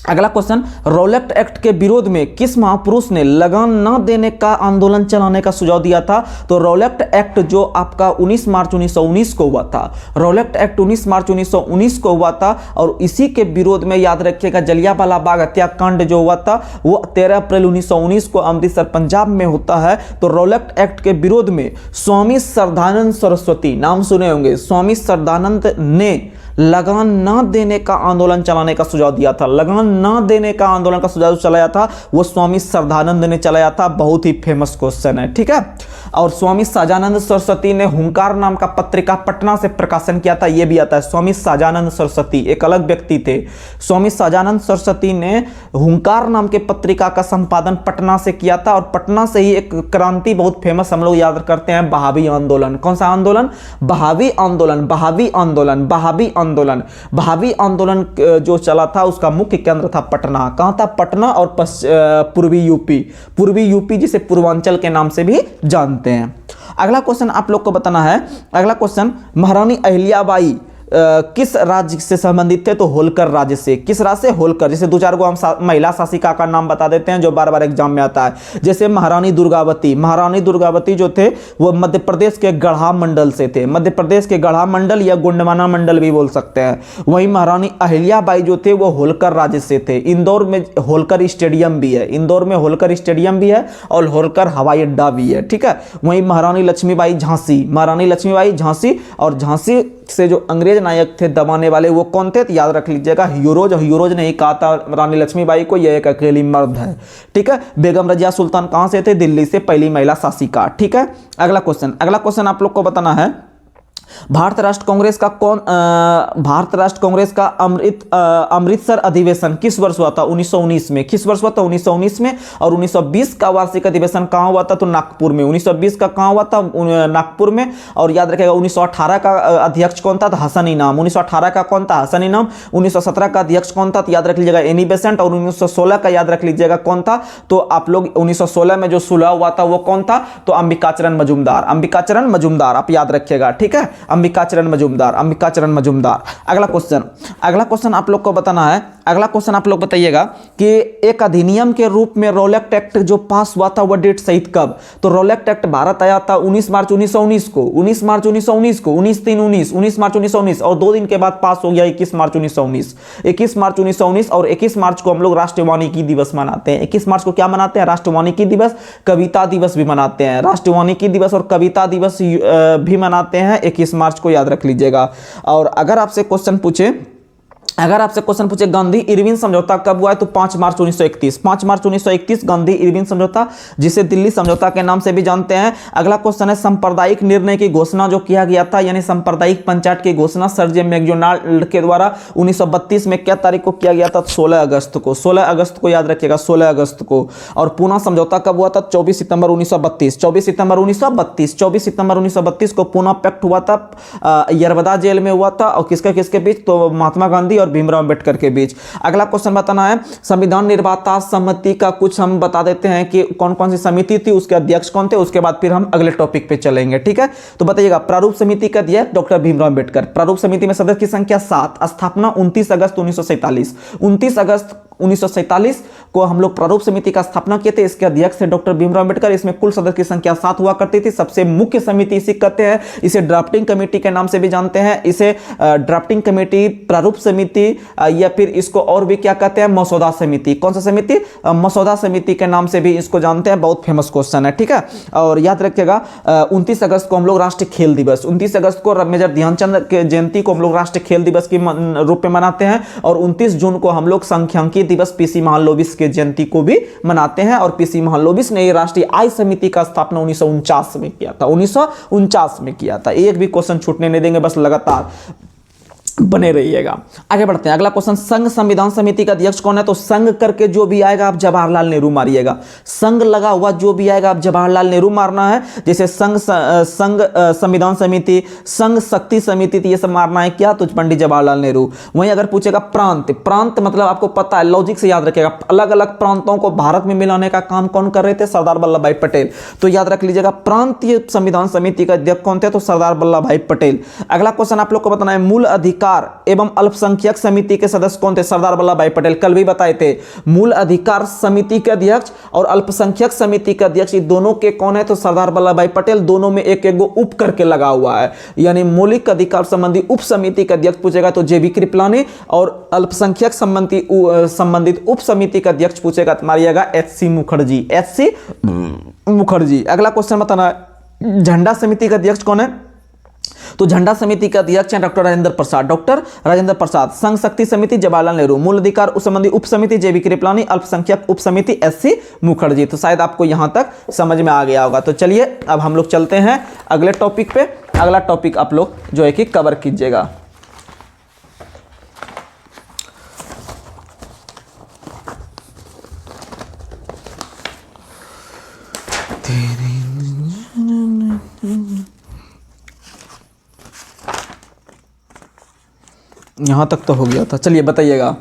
अगला क्वेश्चन, रॉलेट एक्ट के विरोध में किस महापुरुष ने लगान न देने का आंदोलन चलाने का सुझाव दिया था, तो रॉलेट एक्ट जो आपका 19 मार्च 1919 को हुआ था। रॉलेट एक्ट 19 मार्च 1919 को हुआ था। और इसी के विरोध में याद रखिएगा जलियांवाला बाग हत्याकांड जो हुआ था वो 13 अप्रैल 1919 को अमृतसर पंजाब में होता है। तो रॉलेट एक्ट के विरोध में स्वामी श्रद्धानंद सरस्वती, नाम सुने होंगे, स्वामी श्रद्धानंद ने लगान न देने का आंदोलन चलाने का सुझाव दिया था। लगान न देने का आंदोलन का सुझाव चलाया था वो स्वामी श्रद्धानंद ने चलाया था। बहुत ही फेमस क्वेश्चन है, ठीक है। और स्वामी सहजानंद सरस्वती ने हुंकार नाम का पत्रिका पटना से प्रकाशन किया था, यह भी आता है। स्वामी सहजानंद सरस्वती एक अलग व्यक्ति थे। स्वामी सहजानंद सरस्वती ने हुंकार नाम के पत्रिका का संपादन पटना से किया था। और पटना से ही एक क्रांति बहुत फेमस हम लोग याद करते हैं, बहावी आंदोलन। कौन सा आंदोलन, बहावी आंदोलन। बहावी आंदोलन, बहावी आंदोलन, बहावी आंदोलन जो चला था उसका मुख्य केंद्र था पटना। कहां था, पटना। और पूर्वी यूपी, पूर्वी यूपी जिसे पूर्वांचल के नाम से भी जानते हैं। अगला क्वेश्चन आप लोग को बताना है, अगला क्वेश्चन, महारानी अहिल्याबाई किस राज्य से संबंधित थे? तो होलकर राज्य से। किस राज्य से? होलकर। जैसे दो चार को हम महिला शासिका का नाम बता देते हैं जो बार बार एग्जाम में आता है। जैसे महारानी दुर्गावती। महारानी दुर्गावती जो थे वो मध्य प्रदेश के गढ़ा मंडल से थे। मध्य प्रदेश के गढ़ा मंडल या गोंडवाना मंडल भी बोल सकते हैं। वहीं महारानी अहिल्याबाई जो थे वो होलकर राज्य से थे। इंदौर में होलकर स्टेडियम भी है। इंदौर में होलकर स्टेडियम भी है और होलकर हवाई अड्डा भी है। ठीक है। वहीं महारानी लक्ष्मीबाई झांसी। महारानी लक्ष्मीबाई झांसी, और झांसी से जो अंग्रेज नायक थे दबाने वाले वो कौन थे? तो याद रख लीजिएगा ह्यूरोज। ह्यूरोज ने ही कहा था रानी लक्ष्मीबाई को यह एक अकेली मर्द है। ठीक है। बेगम रजिया सुल्तान कहां से थे? दिल्ली से, पहली महिला शासिका। ठीक है। अगला क्वेश्चन आप लोग को बताना है, भारत राष्ट्र कांग्रेस का अमृतसर अधिवेशन किस वर्ष हुआ था? 1919 में। किस वर्ष हुआ था? 1919 में। और 1920 का वार्षिक अधिवेशन कहां हुआ था? तो नागपुर में। 1920 का कहां हुआ था? नागपुर में। और याद रखिएगा 1918 का अध्यक्ष कौन था? हसन इनाम। 1918 का कौन था? हसन इनाम। 1917 का अध्यक्ष कौन था? तो याद रख लीजिएगा एनी बेसेंट। और 1916 का याद रख लीजिएगा कौन था? तो आप लोग 1916 में जो सुलह हुआ था वो कौन था? तो अंबिकाचरण मजूमदार। अंबिकाचरण मजूमदार आप याद रखिएगा। ठीक है। अंबिकाचरण मजूमदार। अगला क्वेश्चन आप लोग को बताना है। अगला क्वेश्चन आप लोग बताइएगा कि एक अधिनियम के रूप में रोलेक्ट एक्ट जो पास हुआ था वह डेट सहित कब? तो रोलेक्ट एक्ट भारत आया था 19 मार्च 1919 को। 19 मार्च 1919 को। 19/3/19 19 मार्च 1919 और 2 दिन के बाद पास हो गया 21 मार्च 1919। 21 मार्च 1919 और 21 मार्च को हम लोग राष्ट्रीय वानिकी दिवस मनाते हैं। 21 मार्च को क्या मनाते हैं? राष्ट्रीय वानिकी दिवस, कविता दिवस भी मनाते हैं। राष्ट्रीय वानिकी दिवस और कविता दिवस भी मनाते हैं 21 मार्च को, याद रख लीजिएगा। और अगर आपसे क्वेश्चन पूछे गांधी इरविन समझौता कब हुआ है? तो 5 मार्च 1931। 5 मार्च 1931 गांधी इरविन समझौता, जिसे दिल्ली समझौता के नाम से भी जानते हैं। अगला क्वेश्चन है, सांप्रदायिक निर्णय की घोषणा जो किया गया था यानी सांप्रदायिक पंचायत की घोषणा सर जे मैकडॉनल्ड के द्वारा 1932 में क्या तारीख को किया गया था? 16 अगस्त को। 16 अगस्त को याद रखिएगा, 16 अगस्त को। और पूना समझौता कब हुआ था? 24 सितंबर 1932। 24 सितंबर 1932 को पूना पैक्ट हुआ था। यरवदा जेल में हुआ था। और किसके बीच? तो महात्मा गांधी और भीमराव अंबेडकर के बीच। अगला क्वेश्चन बताना है, संविधान निर्माता समिति का कुछ हम बता देते हैं कि कौन कौन सी समिति थी, उसके अध्यक्ष कौन थे, उसके बाद फिर हम अगले टॉपिक पे चलेंगे। ठीक है। तो बताइएगा, प्रारूप समिति का अध्यक्ष डॉक्टर भीमराव अंबेडकर। प्रारूप समिति में सदस्य की संख्या 7। स्थापना 29 अगस्त 1947। 29 अगस्त 1947 को हम लोग प्रारूप समिति का स्थापना किए थे। इसके अध्यक्ष थे डॉक्टर भीमराव अंबेडकर। इसमें कुल सदस्य की संख्या 7 हुआ करती थी। सबसे मुख्य समिति इसे कहते हैं। इसे ड्राफ्टिंग कमेटी के नाम से भी जानते हैं। इसे ड्राफ्टिंग कमेटी, प्रारूप समिति, या फिर इसको और भी क्या कहते हैं? मसौदा समिति। कौन सा समिति? मसौदा समिति के नाम से भी इसको जानते हैं। बहुत फेमस क्वेश्चन है। ठीक है। और याद रखिएगा 29 अगस्त को हम लोग राष्ट्रीय खेल दिवस, 29 अगस्त को मेजर ध्यानचंद के जयंती को हम लोग राष्ट्रीय खेल दिवस के रूप में मनाते हैं। और 29 जून को हम लोग सांख्यिकी दिवस पीसी महालनोबिस के जयंती को भी मनाते हैं। और पीसी महालनोबिस ने राष्ट्रीय आय समिति का स्थापना 1949 में किया था। 1949 में किया था। एक भी क्वेश्चन छूटने नहीं देंगे, बस लगातार बने रहिएगा। आगे बढ़ते हैं। अगला क्वेश्चन, संघ संविधान समिति का अध्यक्ष कौन है? तो संघ करके जो भी आएगा आप जवाहरलाल नेहरू मारिएगा। संघ लगा हुआ जो भी आएगा आप जवाहरलाल नेहरू मारना है। जैसे संघ संविधान समिति, संघ शक्ति समिति, तो ये सब मारना है क्या? तो पंडित जवाहरलाल नेहरू। वहीं अगर पूछेगा प्रांत, प्रांत मतलब आपको पता है, लॉजिक से याद रखिएगा, अलग अलग प्रांतों को भारत में मिलाने का काम कौन कर रहे थे? सरदार वल्लभ भाई पटेल। तो याद रख लीजिएगा, प्रांतीय संविधान समिति का अध्यक्ष कौन थे? तो सरदार वल्लभ भाई पटेल। अगला क्वेश्चन आप लोग को बताना है, मूल अधिकार एवं अल्पसंख्यक समिति के सदस्य कौन थे? सरदार वल्लभ भाई पटेल। कल भी बताए थे। मूल अधिकार समिति के अध्यक्ष और अल्पसंख्यक समिति के अध्यक्ष, ये दोनों के कौन है? तो सरदार वल्लभ भाई पटेल। दोनों में एक एक गो उप करके लगा हुआ है, यानी मौलिक अधिकार संबंधी उप समिति का अध्यक्ष पूछेगा तो जेबी कृपलानी, और अल्पसंख्यक संबंधित उप समिति का अध्यक्ष पूछेगा तो मारिएगा एचसी मुखर्जी। एचसी मुखर्जी। अगला क्वेश्चन बताना है, झंडा समिति का अध्यक्ष कौन है? तो झंडा समिति के अध्यक्ष हैं डॉक्टर राजेंद्र प्रसाद। डॉक्टर राजेंद्र प्रसाद। संघ शक्ति समिति जवाहरलाल नेहरू। मूल अधिकार संबंधी उप समिति जेबी कृपलानी। अल्पसंख्यक उप समिति एचसी मुखर्जी। तो शायद आपको यहां तक समझ में आ गया होगा। तो चलिए अब हम लोग चलते हैं अगले टॉपिक पे। अगला टॉपिक आप लोग जो है कि कवर कीजिएगा। यहाँ तक तो हो गया था। चलिए बताइएगा।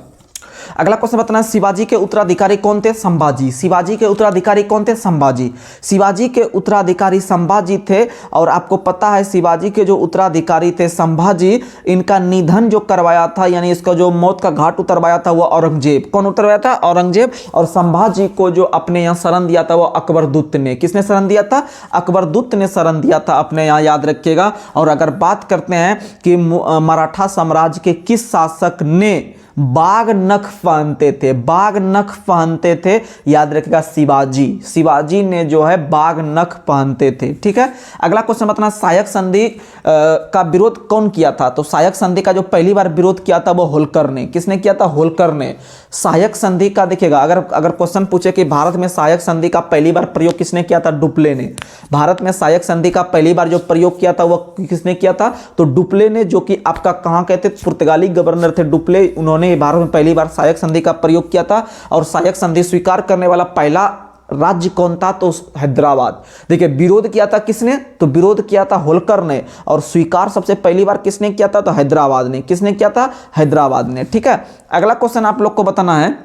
अगला क्वेश्चन बताना है शिवाजी के उत्तराधिकारी कौन थे? संभाजी। शिवाजी के उत्तराधिकारी कौन थे? संभाजी। शिवाजी के उत्तराधिकारी संभाजी थे। और आपको पता है शिवाजी के जो उत्तराधिकारी थे संभाजी, इनका निधन जो करवाया था, यानी इसका जो मौत का घाट उतरवाया था वो औरंगजेब। कौन उतरवाया था? औरंगजेब। और संभाजी को जो अपने यहाँ शरण दिया था वो अकबरदुत्त ने। किसने शरण दिया था? अकबरदुत्त ने शरण दिया था अपने यहाँ, याद रखिएगा। और अगर बात करते हैं कि मराठा साम्राज्य के किस शासक ने बाघ नख पहनते थे, बाघ नख पहनते थे, याद रखिएगा शिवाजी। शिवाजी ने जो है बाघ नख पहनते थे। ठीक है। अगला क्वेश्चन बताना सहायक संधि का विरोध कौन किया था? तो सहायक संधि का जो पहली बार विरोध किया था वो होल्कर ने। किसने किया था? होल्कर ने। सहायक संधि का देखिएगा, अगर क्वेश्चन पूछे कि भारत में सहायक संधि का पहली बार प्रयोग किसने किया था? डुप्ले ने। भारत में सहायक संधि का पहली बार जो प्रयोग किया था वो किसने किया था? तो डुप्ले ने, जो कि आपका कहां कहते पुर्तगाली गवर्नर थे डुप्ले, उन्होंने भारत में पहली बार सहायक संधि का प्रयोग किया था। और सहायक संधि स्वीकार करने वाला पहला राज्य कौन था? तो हैदराबाद। देखिए विरोध किया था किसने? तो विरोध किया था होल्कर ने। और स्वीकार सबसे पहली बार किसने किया था? तो हैदराबाद ने। किसने किया था? हैदराबाद ने। ठीक है। अगला क्वेश्चन आप लोग को बताना है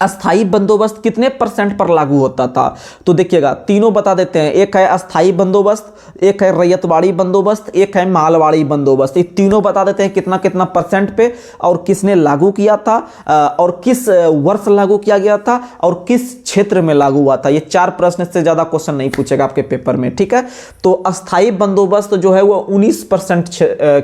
अस्थाई बंदोबस्त कितने % पर लागू होता था? तो देखिएगा तीनों बता देते हैं। एक है अस्थाई बंदोबस्त, एक है रैयतवाड़ी बंदोबस्त, एक है मालवाड़ी बंदोबस्त। ये तीनों बता देते हैं कितना कितना % पे, और किसने लागू किया था, और किस वर्ष लागू किया गया था, और किस क्षेत्र में लागू हुआ था। ये 4 प्रश्न से ज्यादा क्वेश्चन नहीं पूछेगा आपके पेपर में। ठीक है। तो अस्थाई बंदोबस्त जो है वो 19%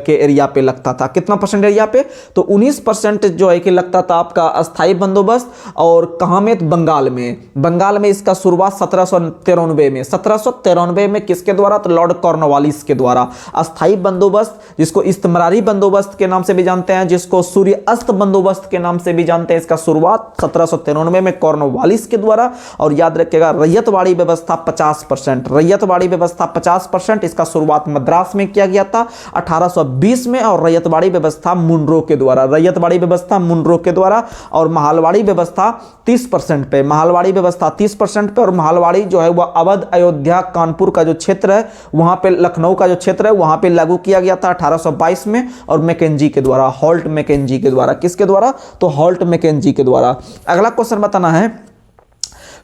के एरिया पे लगता था। कितना % एरिया पे? तो 19% जो है कि लगता था आपका अस्थाई बंदोबस्त। और कहां में? बंगाल में। बंगाल में इसका शुरुआत 1793 में। 1793 में किसके द्वारा? तो लॉर्ड कॉर्नवालिस के द्वारा। अस्थाई बंदोबस्त, जिसको इस्तमरारी बंदोबस्त के नाम से भी जानते हैं, जिसको सूर्य अस्त बंदोबस्त के नाम से भी जानते हैं, इसका शुरुआत 1793 में कॉर्नवालिस के द्वारा। और याद रखिएगा रैयतवाड़ी व्यवस्था 50%। रैयतवाड़ी व्यवस्था 50%, इसका शुरुआत मद्रास में किया गया था 1820 में। और रैयतवाड़ी व्यवस्था मुनरो के द्वारा। रैयतवाड़ी व्यवस्था मुनरो के द्वारा। और महलवाड़ी व्यवस्था 30% पे। महलवाड़ी व्यवस्था 30% पे। और महलवाड़ी जो है वह अवध, अयोध्या, कानपुर का जो क्षेत्र है वहां पे, लखनऊ का जो क्षेत्र है वहां पे लागू किया गया था 1822 में। और मैकेंजी के द्वारा, हॉल्ट मैकेंजी के द्वारा। किसके द्वारा? तो हॉल्ट मैकेंजी के द्वारा। अगला क्वेश्चन बताना है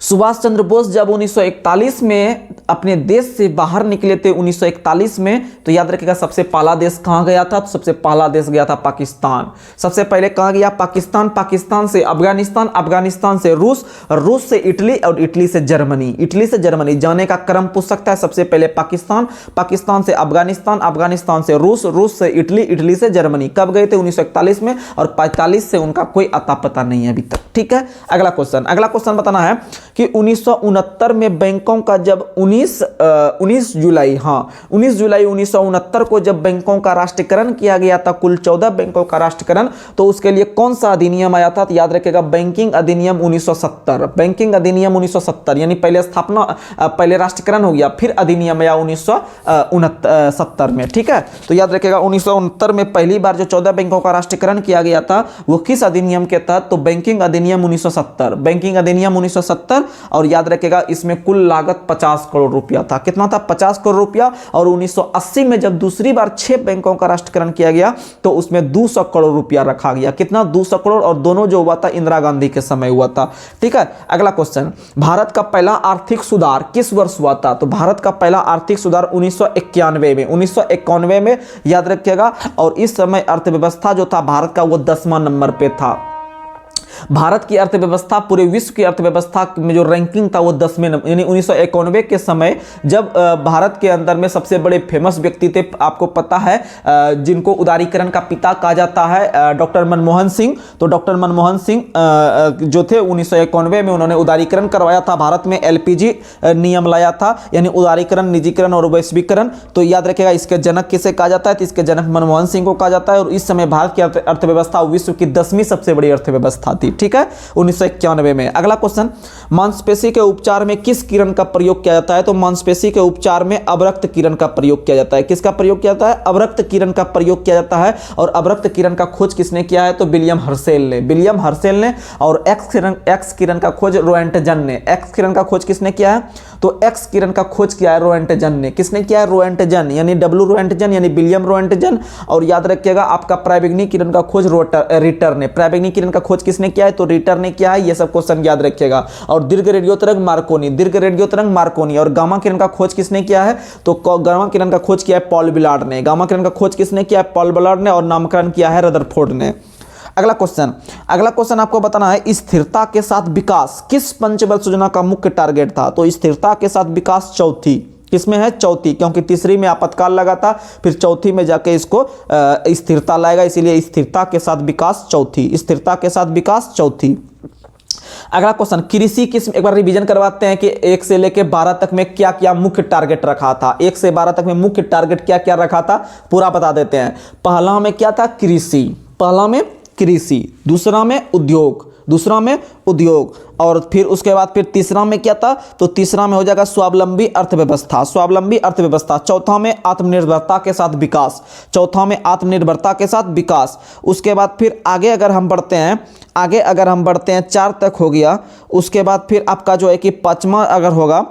सुभाष चंद्र बोस जब 1941 में अपने देश से बाहर निकले थे 1941 में, तो याद रखिएगा सबसे पहला देश कहां गया था? तो सबसे पहला देश गया था पाकिस्तान। सबसे पहले कहां गया? पाकिस्तान। पाकिस्तान से अफगानिस्तान, अफगानिस्तान से रूस, रूस से इटली, और इटली से जर्मनी। इटली से जर्मनी जाने का क्रम पूछ सकता है। सबसे पहले पाकिस्तान, पाकिस्तान से अफगानिस्तान, अफगानिस्तान से रूस, रूस से इटली, इटली से जर्मनी। कब गए थे? 1941 में। और 45 से उनका कोई अता पता नहीं है अभी तक। ठीक है। अगला क्वेश्चन बताना है कि 1969 में बैंकों का जब 19 जुलाई 1969 को जब बैंकों का राष्ट्रीयकरण किया गया था, कुल 14 बैंकों का राष्ट्रीयकरण, तो उसके लिए कौन सा अधिनियम आया था? तो याद रखिएगा बैंकिंग अधिनियम 1970। बैंकिंग अधिनियम 1970, यानी पहले स्थापना, पहले राष्ट्रीयकरण हो गया, फिर अधिनियम आया 1970 में। ठीक है। तो याद रखिएगा 1969 में पहली बार जो 14 बैंकों का राष्ट्रीयकरण किया गया था वो किस अधिनियम के तहत? तो बैंकिंग अधिनियम 1970। बैंकिंग अधिनियम 1970। और याद रखिएगा इसमें कुल लागत 50 करोड़ रुपया था। कितना था? 50 करोड़ रुपया। और 1980 में जब दूसरी बार 6 बैंकों का राष्ट्रीयकरण किया गया तो उसमें 200 करोड़ रुपया रखा गया। कितना? 200 करोड़। और दोनों जो हुआ था इंदिरा गांधी के समय हुआ था। ठीक है। अगला क्वेश्चन, भारत का पहला आर्थिक सुधार किस वर्ष हुआ था? तो भारत का पहला आर्थिक सुधार 1991 में। 1991 में याद रखिएगा। और इस समय अर्थव्यवस्था जो था भारत का वो 10वां नंबर पे था। भारत की अर्थव्यवस्था पूरे विश्व की अर्थव्यवस्था में जो रैंकिंग था वो 10वें नंबर, यानी 1991 के समय जब भारत के अंदर में सबसे बड़े फेमस व्यक्ति थे, आपको पता है, जिनको उदारीकरण का पिता कहा जाता है, डॉक्टर मनमोहन सिंह। तो डॉक्टर मनमोहन सिंह जो थे 1991 में उन्होंने उदारीकरण करवाया था, भारत में LPG नियम लाया था, यानी उदारीकरण, निजीकरण और वैश्वीकरण। तो याद रखिएगा इसके जनक किसे कहा जाता है? तो इसके जनक मनमोहन सिंह को कहा जाता है। और इस समय भारत की अर्थव्यवस्था विश्व की 10वीं सबसे बड़ी अर्थव्यवस्था थी। ठीक है, 1991 में। अगला क्वेश्चन, मांसपेशी के उपचार में किस किरण का प्रयोग किया जाता है? तो मांसपेशी के उपचार में अवरक्त किरण का प्रयोग किया जाता है। किसका प्रयोग किया जाता है? अवरक्त किरण का प्रयोग किया जाता है। और अवरक्त किरण का खोज किसने किया है? तो विलियम हर्शेल ने। विलियम हर्शेल ने। और एक्स किरण का खोज रोएंटजन ने। एक्स किरण का खोज किसने किया है? तो एक्स किरण का खोज किया है रोएंटजन ने। किसने किया है? रोएंटजन, यानी W रोएंटजन, यानी विलियम रोएंटजन। और याद रखिएगा आपका पराबैंगनी किरण का खोज रिटर ने। पराबैंगनी किरण का खोज किसने किया है, तो रिटर ने किया है, ये सब क्वेश्चन याद रखिएगा। और दीर्घ रेडियो तरंग मार्कोनी, दीर्घ रेडियो तरंग मार्कोनी। और गामा किरण का खोज किसने किया है, तो गामा किरण का खोज किया है पॉल बिलार्ड ने। गामा किरण का खोज किसने किया है, पॉल बिलार्ड ने, और नामकरण किया है रदरफोर्ड ने। अगला क्वेश्चन आपको बताना है, स्थिरता के साथ विकास किस पंचवर्ष योजना का मुख्य टारगेट था। तो स्थिरता के साथ विकास चौथी, किसमें है, चौथी, क्योंकि तीसरी में आपातकाल लगा था, फिर चौथी में जाके इसको स्थिरता लाएगा, इसीलिए स्थिरता के साथ विकास चौथी, स्थिरता के साथ विकास चौथी। अगला क्वेश्चन, कृषि किस, एक बार रिवीजन करवाते हैं कि 1 से लेकर 12 तक में क्या क्या मुख्य टारगेट रखा था। 1 से 12 तक में मुख्य टारगेट क्या क्या रखा था, पूरा बता देते हैं। पहला में क्या था, कृषि, पहला में कृषि, दूसरा में उद्योग, दूसरा में उद्योग, और फिर उसके बाद फिर तीसरा में क्या था, तो तीसरा में हो जाएगा स्वावलंबी अर्थव्यवस्था, स्वावलंबी अर्थव्यवस्था। चौथा में आत्मनिर्भरता के साथ विकास, चौथा में आत्मनिर्भरता के साथ विकास। उसके बाद फिर आगे अगर हम बढ़ते हैं, आगे अगर हम बढ़ते हैं 4 तक हो गया। उसके बाद फिर आपका जो है कि पाँचवा अगर होगा,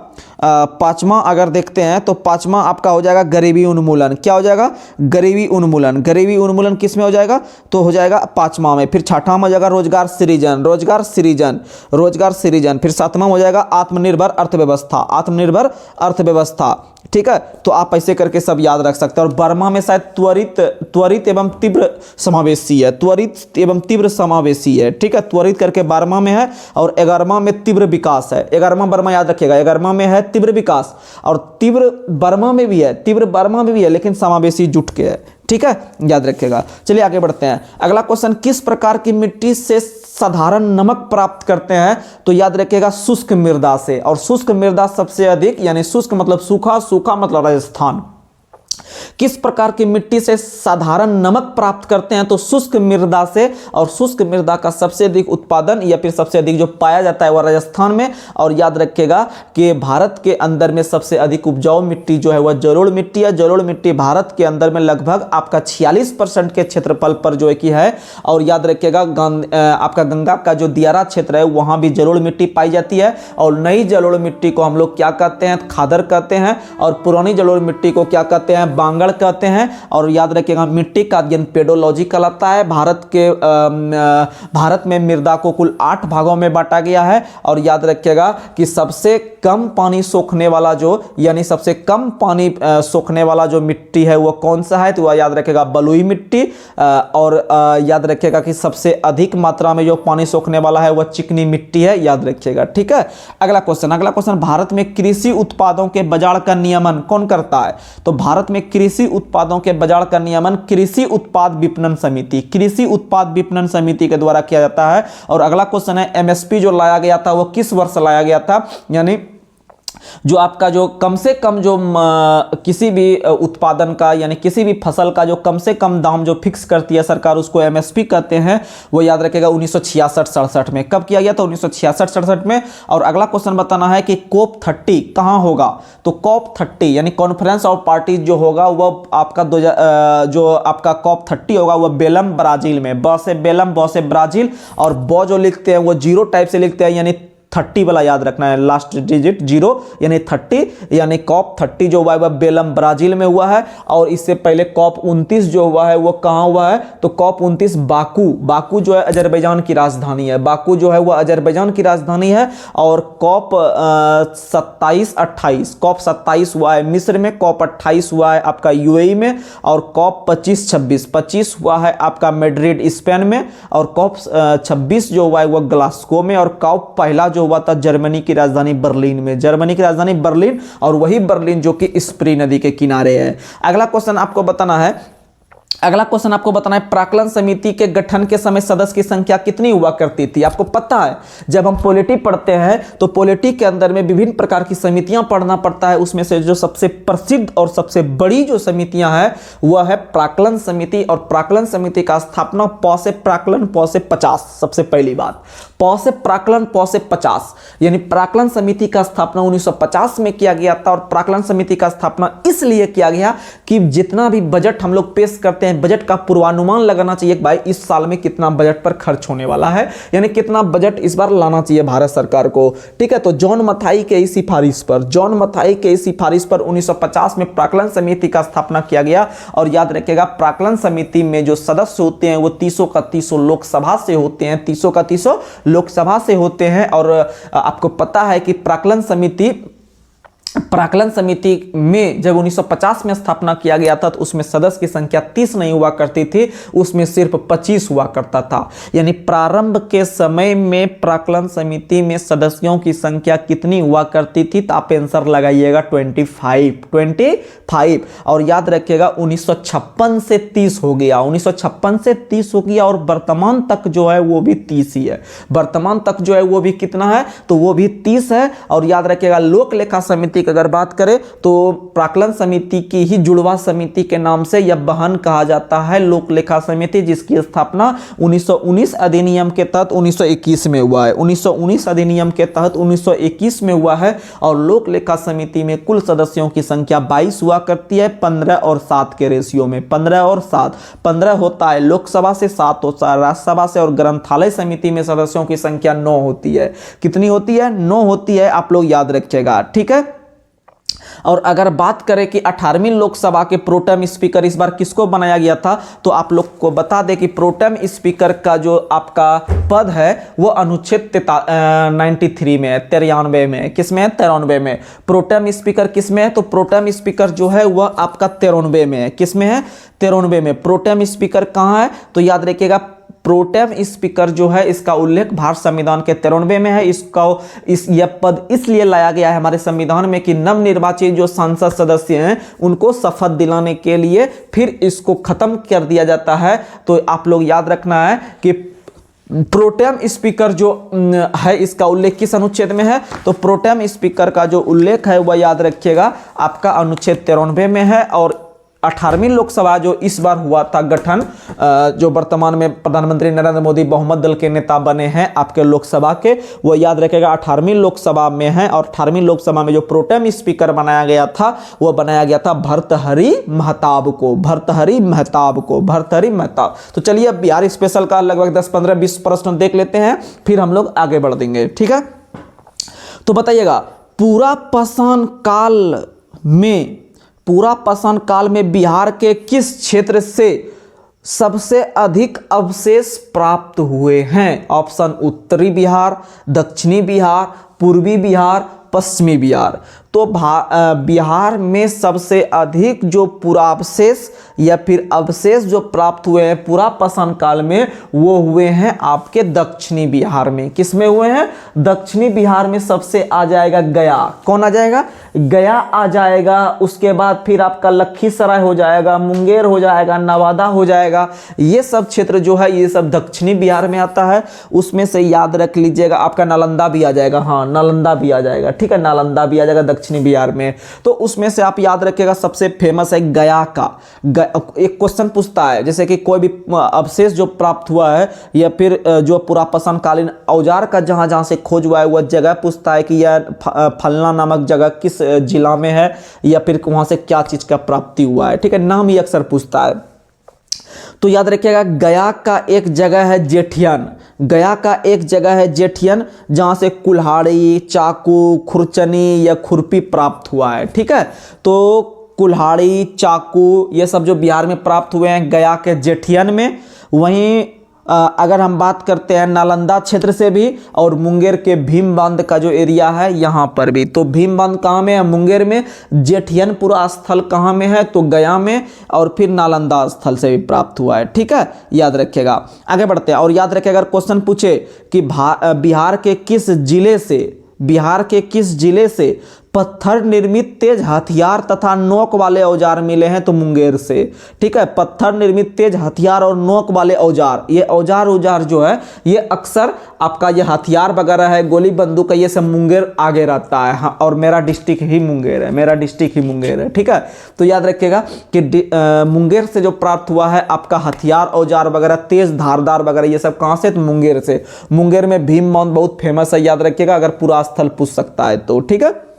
पाँचवा अगर देखते हैं तो पाँचवा आपका हो जाएगा गरीबी उन्मूलन। क्या हो जाएगा, गरीबी उन्मूलन। गरीबी उन्मूलन किस में हो जाएगा, तो हो जाएगा पाँचवा में। फिर छठा में हो जाएगा रोजगार सृजन, रोजगार सृजन, रोजगार सृजन। फिर सातवां हो जाएगा आत्मनिर्भर अर्थव्यवस्था, आत्मनिर्भर अर्थव्यवस्था। ठीक है, तो आप ऐसे करके सब याद रख सकते हैं। और बर्मा में शायद त्वरित एवं तीव्र समावेशी है, त्वरित एवं तीव्र समावेशी है। ठीक है, त्वरित करके बर्मा में है, और 11वां में तीव्र विकास है। 11वां बर्मा याद रखिएगा, 11वां में है तीव्र विकास, और तीव्र बर्मा में भी है, तीव्र बर्मा में भी है, लेकिन समावेशी जुट के है। ठीक है, याद रखिएगा। चलिए आगे बढ़ते हैं। अगला क्वेश्चन, किस प्रकार की मिट्टी से साधारण नमक प्राप्त करते हैं, तो याद रखिएगा शुष्क मृदा से। और शुष्क मृदा सबसे अधिक, यानी शुष्क मतलब सूखा, सूखा मतलब राजस्थान। किस प्रकार की मिट्टी से साधारण नमक प्राप्त करते हैं, तो शुष्क मृदा से। और शुष्क मृदा का सबसे अधिक उत्पादन या फिर सबसे अधिक जो पाया जाता है वह राजस्थान में। और याद रखिएगा कि भारत के अंदर में सबसे अधिक उपजाऊ मिट्टी जो है वह जलोढ़ मिट्टी है। जलोढ़ मिट्टी भारत के अंदर में लगभग आपका 46% के क्षेत्रफल पर जो है कि है। और याद रखिएगा आपका गंगा का जो दियारा क्षेत्र है वहां भी जलोढ़ मिट्टी पाई जाती है। और नई जलोढ़ मिट्टी को हम लोग क्या कहते हैं, खादर कहते हैं। और पुरानी जलोढ़ मिट्टी को क्या कहते हैं, बांगड़ कहते हैं। और याद रखिएगा मिट्टी का अध्ययन पेडोलॉजी कहलाता है। भारत में मृदा को कुल 8 भागों में बांटा गया है। और याद रखिएगा कि सबसे कम पानी सोखने वाला जो, यानी सबसे कम पानी सोखने वाला जो मिट्टी है वो कौन सा है, तो वह याद रखिएगा बलुई मिट्टी। और याद रखिएगा कि सबसे अधिक मात्रा में जो पानी सोखने वाला है वह चिकनी मिट्टी है, याद रखिएगा। ठीक है, अगला क्वेश्चन, भारत में कृषि उत्पादों के बाजार का नियमन कौन करता है, तो भारत में कृषि उत्पादों के बाजार का नियमन कृषि उत्पाद विपणन समिति, कृषि उत्पाद विपणन समिति के द्वारा किया जाता है। और अगला क्वेश्चन है, एमएसपी जो लाया गया था वो किस वर्ष लाया गया था, यानी जो आपका जो कम से कम जो किसी भी उत्पादन का, यानी किसी भी फसल का जो कम से कम दाम जो फिक्स करती है सरकार, उसको एमएसपी कहते हैं। वो याद रखेगा 1966-67 में। कब किया गया था, 1966-67 में। और अगला क्वेश्चन बताना है कि COP 30 कहाँ होगा, तो COP 30 यानी कॉन्फ्रेंस ऑफ पार्टीज जो होगा वह आपका जो आपका COP 30 होगा वह बेलम ब्राजील में, ब से बेलम, ब से ब्राजील, और ब जो लिखते हैं वो 0 टाइप से लिखते हैं, यानी 30 वाला याद रखना है, लास्ट डिजिट 0 यानी 30, यानी COP 30 जो हुआ है वह बेलम ब्राजील में हुआ है। और इससे पहले COP 29 जो हुआ है वो कहाँ हुआ है, तो COP 29 बाकू जो है अजरबैजान की राजधानी है, बाकू जो है वह अजरबैजान की राजधानी है। और COP 27-28 हुआ है मिस्र में, COP 28 हुआ है आपका यूएई में, और COP 25 हुआ है आपका मैड्रिड स्पेन में, और COP 26 जो हुआ है वह ग्लासगो में, और COP पहला जो हुआ था जर्मनी की राजधानी बर्लिन में, जर्मनी की राजधानी बर्लिन, और वही बर्लिन जो कि स्प्री नदी के किनारे है। अगला क्वेश्चन आपको बताना है, प्राक्कलन समिति के गठन के समय सदस्य की संख्या कितनी हुआ करती थी। आपको पता है जब हम पॉलिटी पढ़ते हैं तो पॉलिटी के अंदर में विभिन्न प्रकार की समितियां पढ़ना पड़ता है। उसमें से जो सबसे प्रसिद्ध और सबसे बड़ी जो समितियां हैं वह है प्राक्कलन समिति। और प्राक्कलन समिति का स्थापना प से प्राक्कलन प से 50, सबसे पहली बात प से प्राक्कलन प से 50, यानी प्राक्कलन समिति का स्थापना 1950 में किया गया था। और प्राक्कलन समिति का स्थापना इसलिए किया गया कि जितना भी बजट हम लोग पेश करते करते हैं, बजट का पूर्वानुमान लगाना चाहिए कि भाई इस साल में कितना बजट पर खर्च होने वाला है, यानी कितना बजट इस बार लाना चाहिए भारत सरकार को। ठीक है, तो जॉन मथाई के इस सिफारिश पर 1950 में प्राक्कलन समिति का स्थापना किया गया। और याद रखिएगा प्राक्कलन समिति में जो सदस्य होते हैं वो 300 का 300 लोकसभा से होते हैं, 300 का 300 लोकसभा से होते हैं। और आपको पता है कि प्राक्कलन समिति में जब 1950 में स्थापना किया गया था तो उसमें सदस्य की संख्या 30 नहीं हुआ करती थी, उसमें सिर्फ 25 हुआ करता था। यानी प्रारंभ के समय में प्राक्कलन समिति में सदस्यों की संख्या कितनी हुआ करती थी, तो आप आंसर लगाइएगा 25। और याद रखिएगा 1956 से 30 हो गया, 1956 से 30 हो गया। और वर्तमान तक जो है वो भी 30 ही है, वर्तमान तक जो है वो भी कितना है, तो वो भी 30 है। और याद रखिएगा लोक लेखा समिति की अगर बात करें तो प्राक्कलन समिति की ही जुड़वा समिति के नाम से यह बहन कहा जाता है लोक लेखा समिति, जिसकी स्थापना 1919 अधिनियम के तहत 1921 में हुआ है, 1919 अधिनियम के तहत 1921 में हुआ है। और लोक लेखा समिति में कुल सदस्यों की संख्या 22 हुआ करती है, 15 और 7 के रेशियो में, 15 और 7, 15 होता है लोकसभा से, 7 होता है राज्यसभा से। और ग्रंथालय समिति में सदस्यों की संख्या 9 होती है, कितनी होती है, 9 होती है, आप लोग याद रखिएगा। ठीक है, और अगर बात करें कि 18वीं लोकसभा के प्रोटेम स्पीकर इस बार किसको बनाया गया था, तो आप लोग को बता दें कि प्रोटेम स्पीकर का जो आपका पद है वो अनुच्छेद 93 में है, 93 में, किस में है, 93 में। प्रोटेम स्पीकर किस में है, तो प्रोटेम स्पीकर जो है वह आपका 93 में है, किस में है, 93 में। प्रोटेम स्पीकर कहाँ है, तो याद रखिएगा प्रोटेम स्पीकर जो है इसका उल्लेख भारत संविधान के 93 में है। यह पद इसलिए लाया गया है हमारे संविधान में कि नवनिर्वाचित जो संसद सदस्य हैं उनको शपथ दिलाने के लिए फिर इसको खत्म कर दिया जाता है। तो आप लोग याद रखना है कि प्रोटेम स्पीकर जो है इसका उल्लेख किस अनुच्छेद में है, तो प्रोटेम स्पीकर का जो उल्लेख है वह याद रखिएगा आपका अनुच्छेद 93 में है। और 18वीं लोकसभा जो इस बार हुआ था गठन, जो वर्तमान में प्रधानमंत्री नरेंद्र मोदी बहुमत दल के नेता बने हैं आपके लोकसभा के, वो याद रखेगा 18वीं लोकसभा में है। और 18वीं लोकसभा में जो प्रोटेम स्पीकर बनाया गया था वो बनाया गया था भर्तृहरि महताब को। तो चलिए अब बिहार स्पेशल का लगभग 10, 15, 20 प्रश्न देख लेते हैं, फिर हम लोग आगे बढ़ देंगे। ठीक है, तो बताइएगा पूरा पाषाण काल में बिहार के किस क्षेत्र से सबसे अधिक अवशेष प्राप्त हुए हैं? ऑप्शन उत्तरी बिहार, दक्षिणी बिहार, पूर्वी बिहार, पश्चिमी बिहार। तो बिहार में सबसे अधिक जो पुरावशेष या फिर अवशेष जो प्राप्त हुए हैं पूरा पाषाण काल में वो हुए हैं आपके दक्षिणी बिहार में। किस में हुए हैं? दक्षिणी बिहार में सबसे आ जाएगा गया। कौन आ जाएगा? गया आ जाएगा। उसके बाद फिर आपका लखीसराय हो जाएगा, मुंगेर हो जाएगा, नवादा हो जाएगा। ये सब क्षेत्र जो है ये सब दक्षिणी बिहार में आता है। उसमें से याद रख लीजिएगा आपका नालंदा भी आ जाएगा। हाँ, नालंदा भी आ जाएगा। ठीक है, नालंदा भी आ जाएगा दक्षिणी बिहार में। तो उसमें से आप याद रखिएगा सबसे फेमस है गया का। एक क्वेश्चन पूछता है जैसे कि कोई भी अवशेष जो प्राप्त हुआ है या फिर जो पूरा पाषाण कालीन औजार का जहां जहां से खोज हुआ है वह जगह पूछता है कि यह फलना नामक जगह किस जिला में है या फिर वहां से क्या चीज का प्राप्ति हुआ है। ठीक है, नाम ही अक्सर पूछता है। तो याद रखिएगा गया का एक जगह है जेठियन। गया का एक जगह है जेठियन जहां से कुल्हाड़ी, चाकू, खुरचनी या खुरपी प्राप्त हुआ है। ठीक है, तो कुल्हाड़ी, चाकू ये सब जो बिहार में प्राप्त हुए हैं गया के जेठियन में। वहीं अगर हम बात करते हैं नालंदा क्षेत्र से भी और मुंगेर के भीम बांध का जो एरिया है यहाँ पर भी। तो भीम बांध कहाँ में है? मुंगेर में। जेठियनपुरा स्थल कहाँ में है? तो गया में। और फिर नालंदा स्थल से भी प्राप्त हुआ है। ठीक है, याद रखिएगा। आगे बढ़ते हैं और याद रखिएगा अगर क्वेश्चन पूछे कि बिहार के किस जिले से पत्थर निर्मित तेज हथियार तथा नोक वाले औजार मिले हैं? तो मुंगेर से। ठीक है, पत्थर निर्मित तेज हथियार और नोक वाले औजार, ये औजार जो है ये अक्सर आपका ये हथियार वगैरह है, गोली बंदूक का, ये सब मुंगेर आगे रहता है। हाँ, और मेरा डिस्ट्रिक्ट ही मुंगेर है। ठीक है, तो याद रखिएगा कि मुंगेर से जो प्राप्त हुआ है आपका हथियार औजार वगैरह तेज धारदार वगैरह ये सब कहाँ से? तो मुंगेर से। मुंगेर में भीम बांध बहुत फेमस है, याद रखिएगा अगर पूरा स्थल पूछ सकता है तो। ठीक है,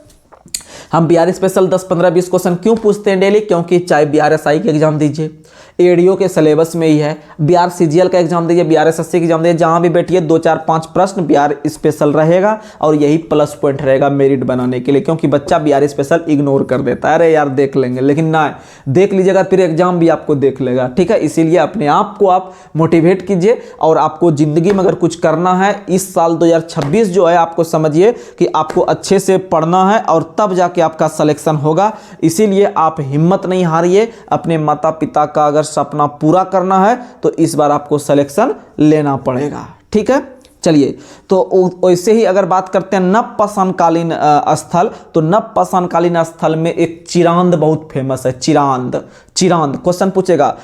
हम बिहार स्पेशल 10, 15, 20 क्वेश्चन क्यों पूछते हैं डेली? क्योंकि चाहे BRSI की एग्जाम दीजिए, एडीओ के सिलेबस में ही है। बिहार सीजीएल का एग्जाम दीजिए, बिहार एसएससी का एग्जाम दीजिए, जहां भी बैठिए 2 4 5 प्रश्न बिहार स्पेशल रहेगा और यही प्लस पॉइंट रहेगा मेरिट बनाने के लिए, क्योंकि बच्चा बिहार स्पेशल इग्नोर कर देता है, अरे यार देख लेंगे, लेकिन ना देख लीजिएगा फिर एग्जाम भी आपको देख लेगा। ठीक है, इसीलिए अपने आप को आप मोटिवेट कीजिए और आपको जिंदगी में अगर कुछ करना है इस साल 2026 जो है, आपको समझिए कि आपको अच्छे से पढ़ना है और तब जाके आपका सिलेक्शन होगा। इसीलिए आप हिम्मत नहीं हारिए, अपने माता पिता का अगर सपना पूरा करना है तो इस बार आपको सिलेक्शन लेना पड़ेगा। ठीक है, चलिए तो वैसे ही अगर बात करते हैं नवपाषाणकालीन स्थल, तो नवपाषाणकालीन स्थल में एक चिरांद बहुत फेमस है। चिरांद, चिरांद क्वेश्चन पूछेगा,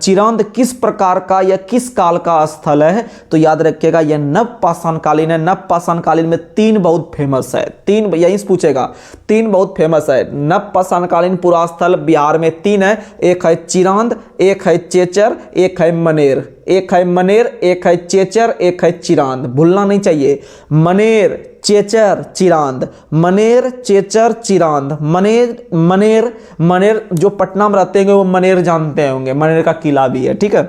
चिरांद किस प्रकार का या किस काल का स्थल है? तो याद रखिएगा यह नवपाषाणकालीन है। नवपाषाणकालीन में 3 बहुत फेमस है, 3 यहीं से पूछेगा, 3 बहुत फेमस है। नवपाषाणकालीन पूरा स्थल बिहार में 3 है, एक है चिरांद, एक है चेचर, एक है मनेर। एक है मनेर, एक है चेचर, एक है चिरांद, भूलना नहीं चाहिए। मनेर, चेचर, चिरांद, मनेर, चेचर, चिरांद। मनेर मनेर मनेर जो पटना में रहते हैं वो मनेर जानते होंगे, मनेर का किला भी है। ठीक है,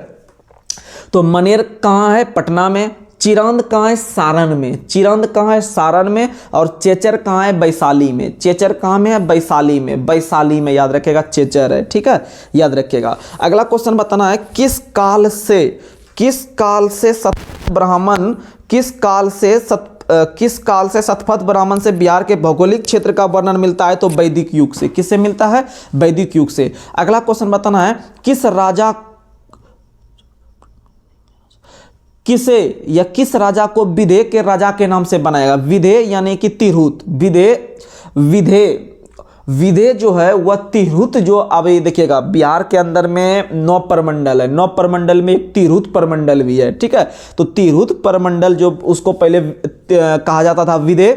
तो मनेर कहाँ है? पटना में। चिरांद कहाँ है? सारण में। चिरांद कहाँ है? सारण में। और चेचर कहाँ है? वैशाली में। चेचर कहाँ में है? वैशाली में। वैशाली में याद रखिएगा चेचर है। ठीक है, याद रखिएगा। अगला क्वेश्चन बताना है, किस काल से शतपथ ब्राह्मण से बिहार के भौगोलिक क्षेत्र का वर्णन मिलता है? तो वैदिक युग से। किससे मिलता है? वैदिक युग से। अगला क्वेश्चन बताना है, किस राजा को विधे के राजा के नाम से बनाएगा? विधे यानी कि तिरहुत। विधे जो है वह तिरहुत, जो अब देखिएगा बिहार के अंदर में 9 प्रमंडल है, 9 प्रमंडल में एक तिरहुत प्रमंडल भी है। ठीक है, तो तिरहुत प्रमंडल जो उसको पहले कहा जाता था विधे,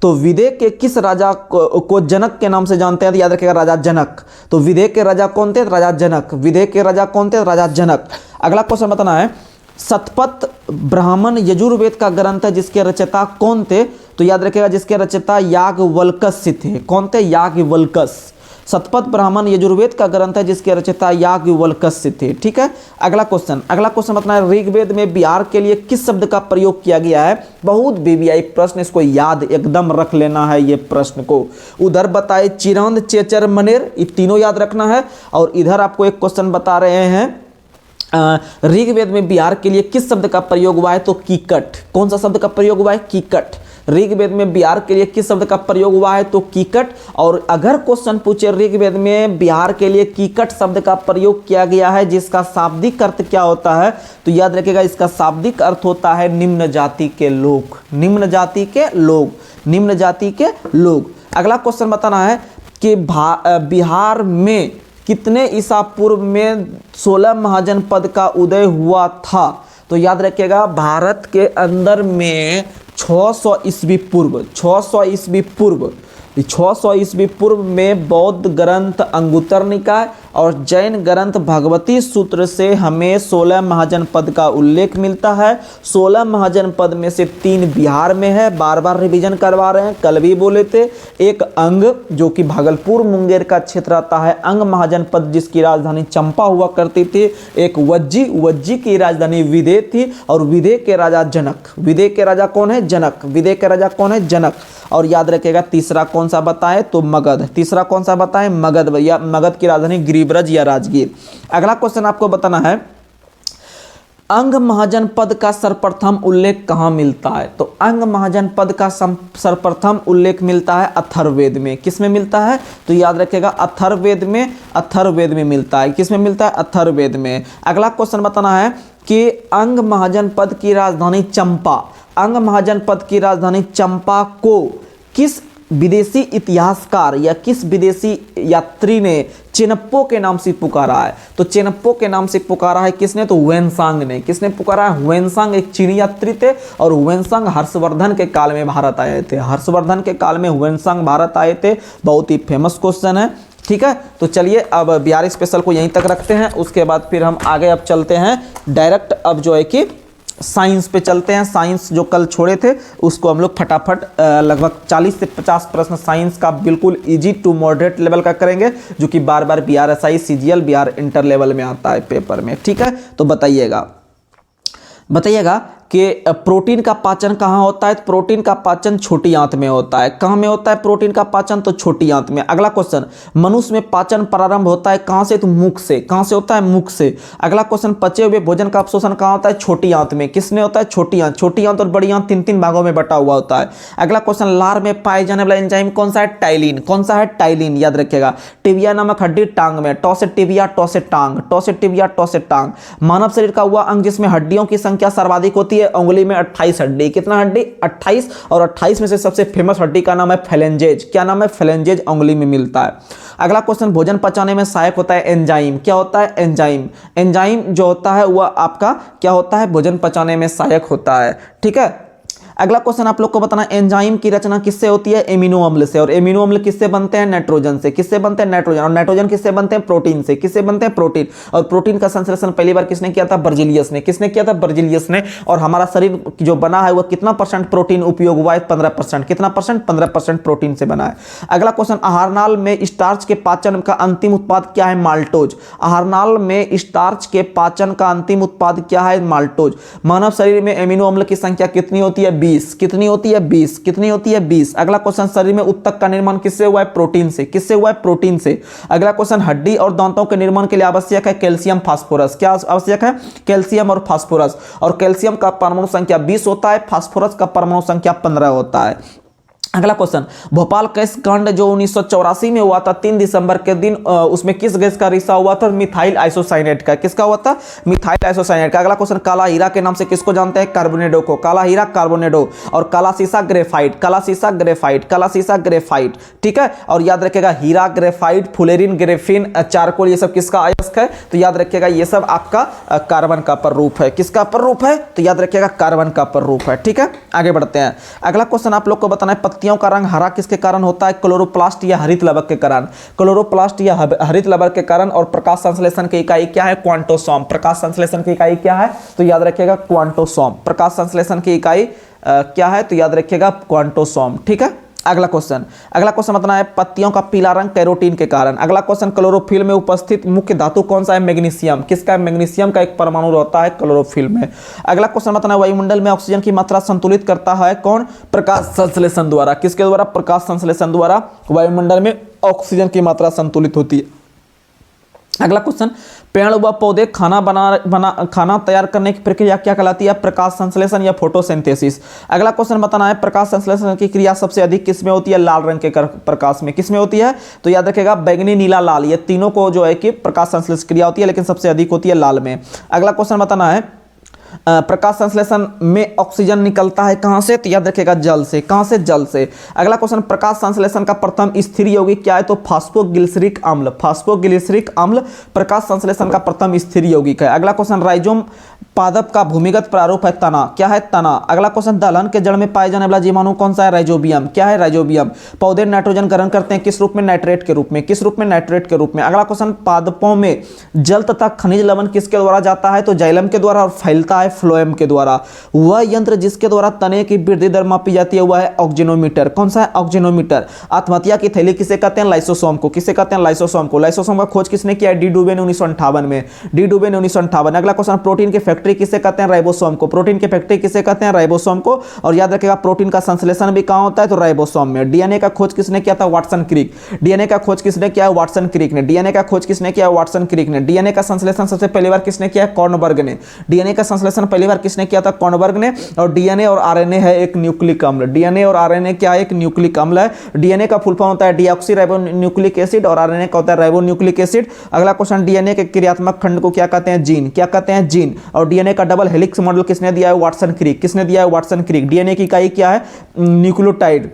तो विधे के किस राजा को जनक के नाम से जानते हैं? तो याद रखिएगा राजा जनक। तो विधे के राजा कौन थे? राजा जनक। विधे के राजा कौन थे? राजा जनक। अगला क्वेश्चन बताना है, शतपथ ब्राह्मण यजुर्वेद का ग्रंथ है जिसके रचयिता कौन थे? तो याद रखिएगा जिसके रचयिता याज्ञवल्क्य थे। कौन थे? याज्ञवल्क्य। शतपथ ब्राह्मण यजुर्वेद का ग्रंथ है जिसके रचयिता याज्ञवल्क्य थे। ठीक है, अगला क्वेश्चन बताना है, ऋग्वेद में बिहार के लिए किस शब्द का प्रयोग किया गया है? बहुत बीबीआई प्रश्न, इसको याद एकदम रख लेना है ये प्रश्न को। उधर बताए चिरांद, चेचर, मनेर, ये तीनों याद रखना है। और इधर आपको एक क्वेश्चन बता रहे हैं, ऋग्वेद में बिहार के लिए किस शब्द का प्रयोग हुआ है? तो कीकट। कौन सा शब्द का प्रयोग हुआ है? कीकट। ऋग्वेद में बिहार के लिए किस शब्द का प्रयोग हुआ है? तो कीकट। और अगर क्वेश्चन पूछे ऋग्वेद में बिहार के लिए कीकट शब्द का प्रयोग किया गया है, जिसका शाब्दिक अर्थ क्या होता है? तो याद रखिएगा इसका शाब्दिक अर्थ होता है निम्न जाति के लोग। निम्न जाति के लोग, निम्न जाति के लोग। अगला क्वेश्चन बताना है कि बिहार में कितने ईसा पूर्व में 16 महाजनपद का उदय हुआ था? तो याद रखिएगा भारत के अंदर में 600 ईस्वी पूर्व, 600 ईस्वी पूर्व, 600 ईस्वी पूर्व में बौद्ध ग्रंथ अंगुत्तर निकाय और जैन ग्रंथ भगवती सूत्र से हमें 16 महाजनपद का उल्लेख मिलता है। 16 महाजनपद में से 3 बिहार में है, बार बार रिवीजन करवा रहे हैं, कल भी बोले थे। एक अंग जो कि भागलपुर मुंगेर का क्षेत्र आता है, अंग महाजनपद जिसकी राजधानी चंपा हुआ करती थी। एक वज्जी, वज्जी की राजधानी विधे थी और विधे के राजा जनक। विधे के राजा कौन है? जनक। विधे के राजा कौन है? जनक। और याद रखिएगा तीसरा कौन सा बताए? तो मगध। तीसरा कौन सा बताए? मगध, या मगध की राजधानी गिरिब्रज या राजगीर। अगला क्वेश्चन आपको बताना है, अंग महाजनपद का सर्वप्रथम उल्लेख कहाँ मिलता है? तो अंग महाजनपद का सर्वप्रथम उल्लेख मिलता है अथर्ववेद में। किस में मिलता है? तो याद रखिएगा अथर्ववेद में, अथर्ववेद में मिलता है। किस में मिलता है? अथर्ववेद में। अगला क्वेश्चन बताना है कि अंग महाजनपद की राजधानी चंपा, अंग महाजनपद की राजधानी चंपा को किस विदेशी इतिहासकार या किस विदेशी यात्री ने चेनप्पो के नाम से पुकारा है? तो चेनप्पो के नाम से पुकारा है किसने? तो हुएनसांग ने। किसने पुकारा है? हुएनसांग एक चीनी यात्री थे और हुएनसांग हर्षवर्धन के काल में भारत आए थे। हर्षवर्धन के काल में हुएनसांग भारत आए थे। बहुत ही फेमस क्वेश्चन है। ठीक है, तो चलिए अब बिहार स्पेशल को यहीं तक रखते हैं, उसके बाद फिर हम आगे अब चलते हैं डायरेक्ट अब जो है कि साइंस पे चलते हैं। साइंस जो कल छोड़े थे उसको हम लोग फटाफट लगभग 40 से 50 प्रश्न साइंस का बिल्कुल इजी टू मॉडरेट लेवल का करेंगे, जो कि बार बार BRSI CGL Bihar inter level में आता है पेपर में। ठीक है, तो बताइएगा कि प्रोटीन का पाचन कहाँ होता है। प्रोटीन का पाचन छोटी आंत में होता है। कहाँ में होता है प्रोटीन का पाचन? तो छोटी आंत में। अगला क्वेश्चन, मनुष्य में पाचन प्रारंभ होता है कहाँ से? तो मुख से। कहाँ से होता है? मुख से। अगला क्वेश्चन, पचे हुए भोजन का अवशोषण कहाँ होता है? छोटी आंत में। किसने होता है? छोटी आंत। छोटी आंत और बड़ी आंत 3-3 भागों में बटा हुआ होता है। अगला क्वेश्चन, लार में पाए जाने वाला एंजाइम कौन सा है? टाइलिन। कौन सा है? टाइलिन, याद रखिएगा। टिबिया नामक हड्डी टांग में। टॉ से टिबिया, टॉ से टांग, टॉ से टिबिया, टॉ से टांग। मानव शरीर का हुआ अंग जिसमें हड्डियों की संख्या सर्वाधिक होती है, उंगली में 28 हड्डी। कितना हड्डी? 28। और 28 में से सबसे फेमस हड्डी का नाम है फेलेंजेज। क्या नाम है? फेलेंजेज उंगली में मिलता है। अगला क्वेश्चन, भोजन पचाने में सहायक होता है एंजाइम। क्या होता है? एंजाइम। एंजाइम जो होता है वह आपका क्या होता है? भोजन पचाने में सहायक होता है। ठीक है, अगला क्वेश्चन आप लोग को बताना, एंजाइम की रचना किससे होती है? एमिनो अम्ल से। और एमिनो अम्ल किससे बनते हैं? नाइट्रोजन से। किससे बनते हैं? नाइट्रोजन। और नाइट्रोजन किससे बनते हैं? प्रोटीन से। किससे बनते हैं? प्रोटीन। और प्रोटीन का संश्लेषण पहली बार किसने किया था? बर्जीलियस ने। किसने किया था? बर्जीलियस ने। और हमारा शरीर जो बना है वह कितना % प्रोटीन उपयोग हुआ है? 15%। कितना %? 15% प्रोटीन से बना है। अगला क्वेश्चन, आहारनाल में स्टार्च के पाचन का अंतिम उत्पाद क्या है? माल्टोज। आहारनाल में स्टार्च के पाचन का अंतिम उत्पाद क्या है? माल्टोज। मानव शरीर में एमिनो अम्ल की संख्या कितनी होती है? 20। कितनी होती है? 20। कितनी होती है? 20। अगला क्वेश्चन, शरीर में उत्तक का निर्माण किससे हुआ है? प्रोटीन से। किससे हुआ है? प्रोटीन से। अगला क्वेश्चन, हड्डी और दांतों के निर्माण के लिए आवश्यक है कैल्शियम फास्फोरस। क्या आवश्यक है? कैल्शियम और फास्फोरस। और कैल्शियम का परमाणु संख्या 20 होता है, फास्फोरस का परमाणु संख्या 15 होता है। अगला क्वेश्चन, भोपाल गैस कांड जो 1984 में हुआ था 3 दिसंबर के दिन, उसमें किस गैस का रिसाव हुआ था? मिथाइल आइसोसाइनेट का। किसका हुआ था? मिथाइल आइसोसाइनेट का। अगला क्वेश्चन, काला हीरा के नाम से किसको जानते हैं? कार्बोनेडो को। काला हीरा कार्बोनेडो। और काला शीशा ग्रेफाइट। काला शीशा ग्रेफाइट। काला शीशा ग्रेफाइट। ठीक है, और याद रखिएगा हीरा, ग्रेफाइट, फुलेरिन, ग्रेफिन, चारकोल, ये सब किसका अयस्क है? तो याद रखिएगा ये सब आपका कार्बन का प्ररूप है। किसका प्ररूप है? तो याद रखिएगा कार्बन का प्ररूप है। ठीक है, आगे बढ़ते हैं। अगला क्वेश्चन आप लोग को बताना है, पत्तियों का रंग हरा किसके कारण होता है? क्लोरोप्लास्ट या हरित लवक के कारण। क्लोरोप्लास्ट या हरित लवक के कारण। और प्रकाश संश्लेषण की इकाई क्या है? क्वांटोसोम। प्रकाश संश्लेषण की इकाई क्या है? तो याद रखिएगा क्वांटोसोम। प्रकाश संश्लेषण की इकाई क्या है? तो याद रखिएगा क्वांटोसोम। ठीक है, अगला क्वेश्चन बताना है, पत्तियों का पीला रंग कैरोटीन के कारण। अगला क्वेश्चन, क्लोरोफिल में उपस्थित मुख्य धातु कौन सा है? मैग्नीशियम। किसका है? मैग्नीशियम का एक परमाणु रहता है क्लोरोफिल में। अगला क्वेश्चन बताना है, वायुमंडल में ऑक्सीजन की मात्रा संतुलित करता है कौन? प्रकाश संश्लेषण द्वारा। किसके द्वारा? प्रकाश संश्लेषण द्वारा वायुमंडल में ऑक्सीजन की मात्रा संतुलित होती है। अगला क्वेश्चन, पेड़ व पौधे खाना तैयार करने की प्रक्रिया क्या कहलाती है? प्रकाश संश्लेषण या फोटोसिंथेसिस। अगला क्वेश्चन बताना है, प्रकाश संश्लेषण की क्रिया सबसे अधिक किसमें होती है? लाल रंग के प्रकाश में। किसमें होती है? तो याद रखिएगा बैगनी, नीला, लाल, ये तीनों को जो है कि प्रकाश संश्लेषण क्रिया होती है, लेकिन सबसे अधिक होती है लाल में। अगला क्वेश्चन बताना है, प्रकाश संश्लेषण में ऑक्सीजन निकलता है कहां से? तो याद रखिएगा जल से। कहां से? जल से। अगला क्वेश्चन, प्रकाश संश्लेषण का प्रथम स्थिर यौगिक क्या है? तो फास्फोग्लिसरिक अम्ल। फास्फोग्लिसरिक अम्ल प्रकाश संश्लेषण का प्रथम स्थिर यौगिक है। अगला क्वेश्चन, राइजोम पादप का भूमिगत प्रारूप है तना। क्या है? तना। अगला क्वेश्चन, दलहन के जड़ में पाए जाने वाला जीवाणु कौन सा है? राइजोबियम। क्या है? राइजोबियम। पौधे नाइट्रोजन ग्रहण करते हैं किस रूप में? नाइट्रेट के रूप में। किस रूप में? नाइट्रेट के रूप में। अगला क्वेश्चन, पादपों में जल तथा खनिज लवण किसके द्वारा जाता है? तो जाइलम के द्वारा। और फैलता है फ्लोएम के द्वारा। वह यंत्र जिसके द्वारा तने की वृद्धि दर मापी जाती है वह है ऑक्जिनोमीटर। कौन सा है? ऑक्जिनोमीटर। आत्महत्या की थैली किसे कहते हैं? लाइसोसोम को। किसे कहते हैं? लाइसोसोम को। लाइसोसोम का खोज किसने किया है? डी डुबे ने 1958 में। डी डुबे ने 1958। अगला क्वेश्चन, प्रोटीन की फैक्ट्री किसे कहते हैं? राइबोसोम को। प्रोटीन की फैक्ट्री किसे कहते हैं? राइबोसोम को। और याद रखिएगा प्रोटीन का संश्लेषण भी कहां होता है? तो राइबोसोम में। डीएनए का खोज किसने किया था? Watson Crick. डीएनए का खोज किसने किया है? वाटसन क्रिक ने। डीएनए का खोज किसने किया है? वाटसन क्रिक ने। डीएनए का संश्लेषण सबसे पहली बार किसने किया है? कॉर्नबर्ग ने। डीएनए का संश्लेषण पहली बार किसने किया था? कॉर्नबर्ग ने। और डीएनए और आरएनए है एक न्यूक्लिक अम्ल। डीएनए और आरएनए क्या है? एक न्यूक्लिक अम्ल है। डीएनए का फुल फॉर्म होता है डीऑक्सी राइबो न्यूक्लिक एसिड और आरएनए का होता है राइबो न्यूक्लिक एसिड। अगला क्वेश्चन, डीएनए के क्रियात्मक खंड को क्या कहते हैं? जीन। क्या कहते हैं? जीन। और डीएनए का डबल हेलिक्स मॉडल किसने दिया है? Watson Crick. किसने दिया है? वाटसन क्रिक। डीएनए की इकाई क्या है? न्यूक्लियोटाइड।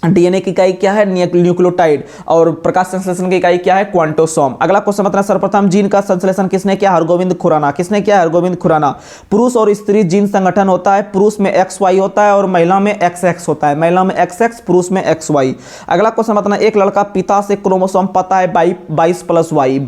डीएनए की इकाई क्या है? न्यूक्लियोटाइड। और प्रकाश संश्लेषण की इकाई क्या है? क्वांटोसोम। अगला क्वेश्चन बताना, सर्वप्रथम जीन का संश्लेषण किसने किया? हरगोविंद खुराना। किसने किया? हरगोविंद खुराना। पुरुष और स्त्री जीन संगठन होता है, पुरुष में XY होता है और महिला में XX होता है। महिला में XX, पुरुष में XY। अगला क्वेश्चन बताना, एक लड़का पिता से क्रोमोसोम पाता है 22+Y,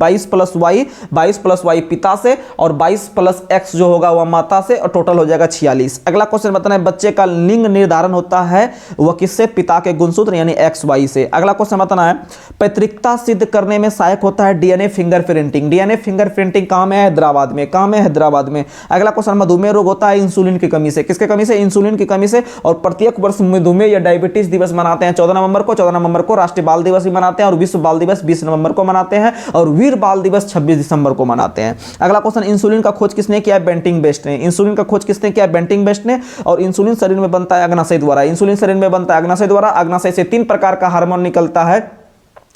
22+Y पिता से और 22+X जो होगा वह माता से, और टोटल हो जाएगा 46। अगला क्वेश्चन बताना, बच्चे का लिंग निर्धारण होता है वह किससे? पिता के गुणसूत्र यानी XY से। अगला क्वेश्चन बताना है, पैतृकता सिद्ध करने में सहायक होता है डीएनए फिंगरप्रिंटिंग। डीएनए फिंगरप्रिंटिंग कहां में है? हैदराबाद में। कहां में? हैदराबाद में। अगला क्वेश्चन, मधुमेह रोग होता है इंसुलिन की कमी से। किसके कमी से? इंसुलिन की कमी से। और प्रत्येक वर्ष मधुमेह या डायबिटीज दिवस मनाते हैं 14 नवंबर को। 14 नवंबर को राष्ट्रीय बाल दिवस भी मनाते हैं, और विश्व बाल दिवस 20 नवंबर को मनाते हैं, और वीर बाल दिवस 26 दिसंबर को मनाते हैं। अगला क्वेश्चन, इंसुलिन का खोज किसने किया है? बेंटिंग बेस्ट ने। इंसुलिन का खोज किसने किया है? बेंटिंग बेस्ट ने। और इंसुलिन शरीर में बनता है अग्नाशय द्वारा। इंसुलिन शरीर में बनता है अग्नाशय द्वारा। अग्नाशय से 3 प्रकार का हार्मोन निकलता है,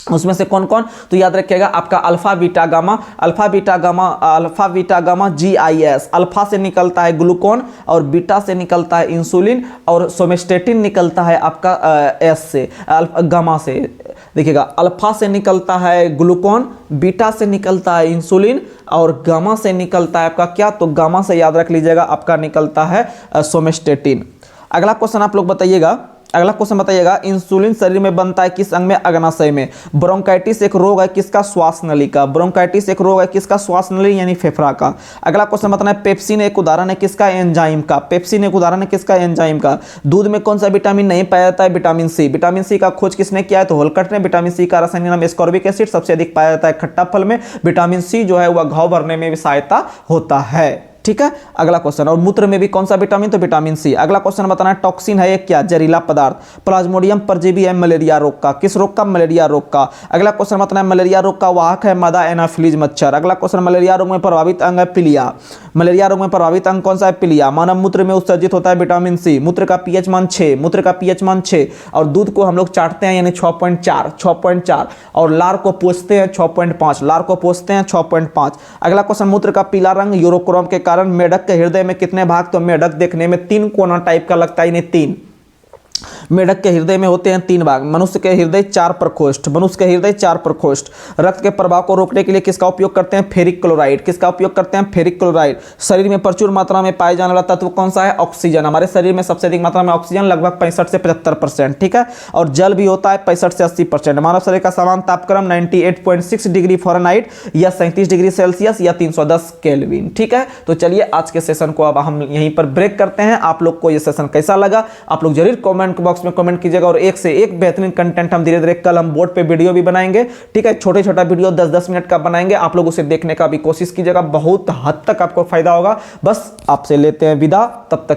उसमें से कौन कौन? तो याद रखिएगा, आपका alpha beta gamma, alpha beta gamma GIS। Alpha से निकलता है ग्लूकोन, और बीटा से निकलता है इंसुलिन, और सोमेस्टेटिन निकलता है आपका S से, गामा से। देखिएगा, अल्फा से निकलता है ग्लूकोन, बीटा से निकलता है इंसुलिन, और गामा से निकलता है आपका क्या? तो गामा से याद रख लीजिएगा आपका निकलता है सोमेस्टेटिन। अगला क्वेश्चन आप लोग बताइएगा, अगला क्वेश्चन बताइएगा, इंसुलिन शरीर में बनता है किस अंग में? अग्नाशय में। ब्रोंकाइटिस एक रोग है किसका? श्वास नली का। ब्रोंकाइटिस एक रोग है किसका? श्वास नली यानी फेफड़ा का। अगला क्वेश्चन बताना है, पेप्सिन एक उदाहरण है किसका? एंजाइम का। पेप्सिन एक उदाहरण है किसका? एंजाइम का। दूध में कौन सा विटामिन नहीं पाया जाता है? Vitamin C. विटामिन सी का खोज किसने किया है? तो होल्कर्ट ने। विटामिन सी का रासायनिक नाम एस्कॉर्बिक एसिड। सबसे अधिक पाया जाता है खट्टा फल में। विटामिन सी जो है वह घाव भरने में भी सहायता होता है। ठीक है। अगला क्वेश्चन, और मूत्र में भी कौन सा विटामिन? तो विटामिन सी। अगला क्वेश्चन बताना है, टॉक्सिन है एक क्या? जहरीला पदार्थ। प्लाज्मोडियम परजीवी है मलेरिया रोग का। किस रोग का? मलेरिया रोग का। अगला क्वेश्चन बताना है, मलेरिया रोग का वाहक है मादा एनाफिलीज मच्छर। अगला क्वेश्चन, मलेरिया रोग में प्रभावित अंग है पिलिया। मलेरिया रोग में प्रभावित अंग कौन सा है? पिलिया। मानव मूत्र में उत्सर्जित होता है विटामिन सी। मूत्र का पीएच मान 6, मूत्र का पीएच मान 6, और दूध को हम लोग चाटते हैं यानी 6.4, और लार को पोंछते हैं 6.5, लार को पोंछते हैं 6.5। अगला क्वेश्चन, मूत्र का पीला रंग यूरोक्रोम के कारण। मेढक के हृदय में कितने भाग? तो मेढक देखने में 3 कोना टाइप का लगता है, इन्हें 3। मेढक के हृदय में होते हैं 3 भाग। मनुष्य के हृदय 4 प्रकोष्ठ। मनुष्य के हृदय 4 प्रकोष्ठ। रक्त के प्रवाह को रोकने के लिए किसका उपयोग करते हैं? Ferric chloride. किसका उपयोग करते हैं? Ferric chloride. शरीर में प्रचुर मात्रा में पाए जाने वाला तत्व कौन सा है? ऑक्सीजन। हमारे शरीर में सबसे अधिक मात्रा में ऑक्सीजन लगभग 65 से 75%। ठीक है। और जल भी होता है 65 से 80%। मानव शरीर का सामान्य तापक्रम 98.6 डिग्री फ़ारेनहाइट या 37 डिग्री सेल्सियस या 310 केल्विन। ठीक है। तो चलिए आज के सेशन को अब हम यहीं पर ब्रेक करते हैं। आप लोग को यह सेशन कैसा लगा आप लोग जरूर कमेंट बॉक्स में कमेंट कीजिएगा, और एक से एक बेहतरीन कंटेंट हम धीरे धीरे कल हम बोर्ड पे वीडियो भी बनाएंगे। ठीक है। छोटे छोटा वीडियो 10-10 मिनट का बनाएंगे, आप लोग उसे देखने का भी कोशिश कीजिएगा, बहुत हद तक आपको फायदा होगा। बस आपसे लेते हैं विदा, तब तक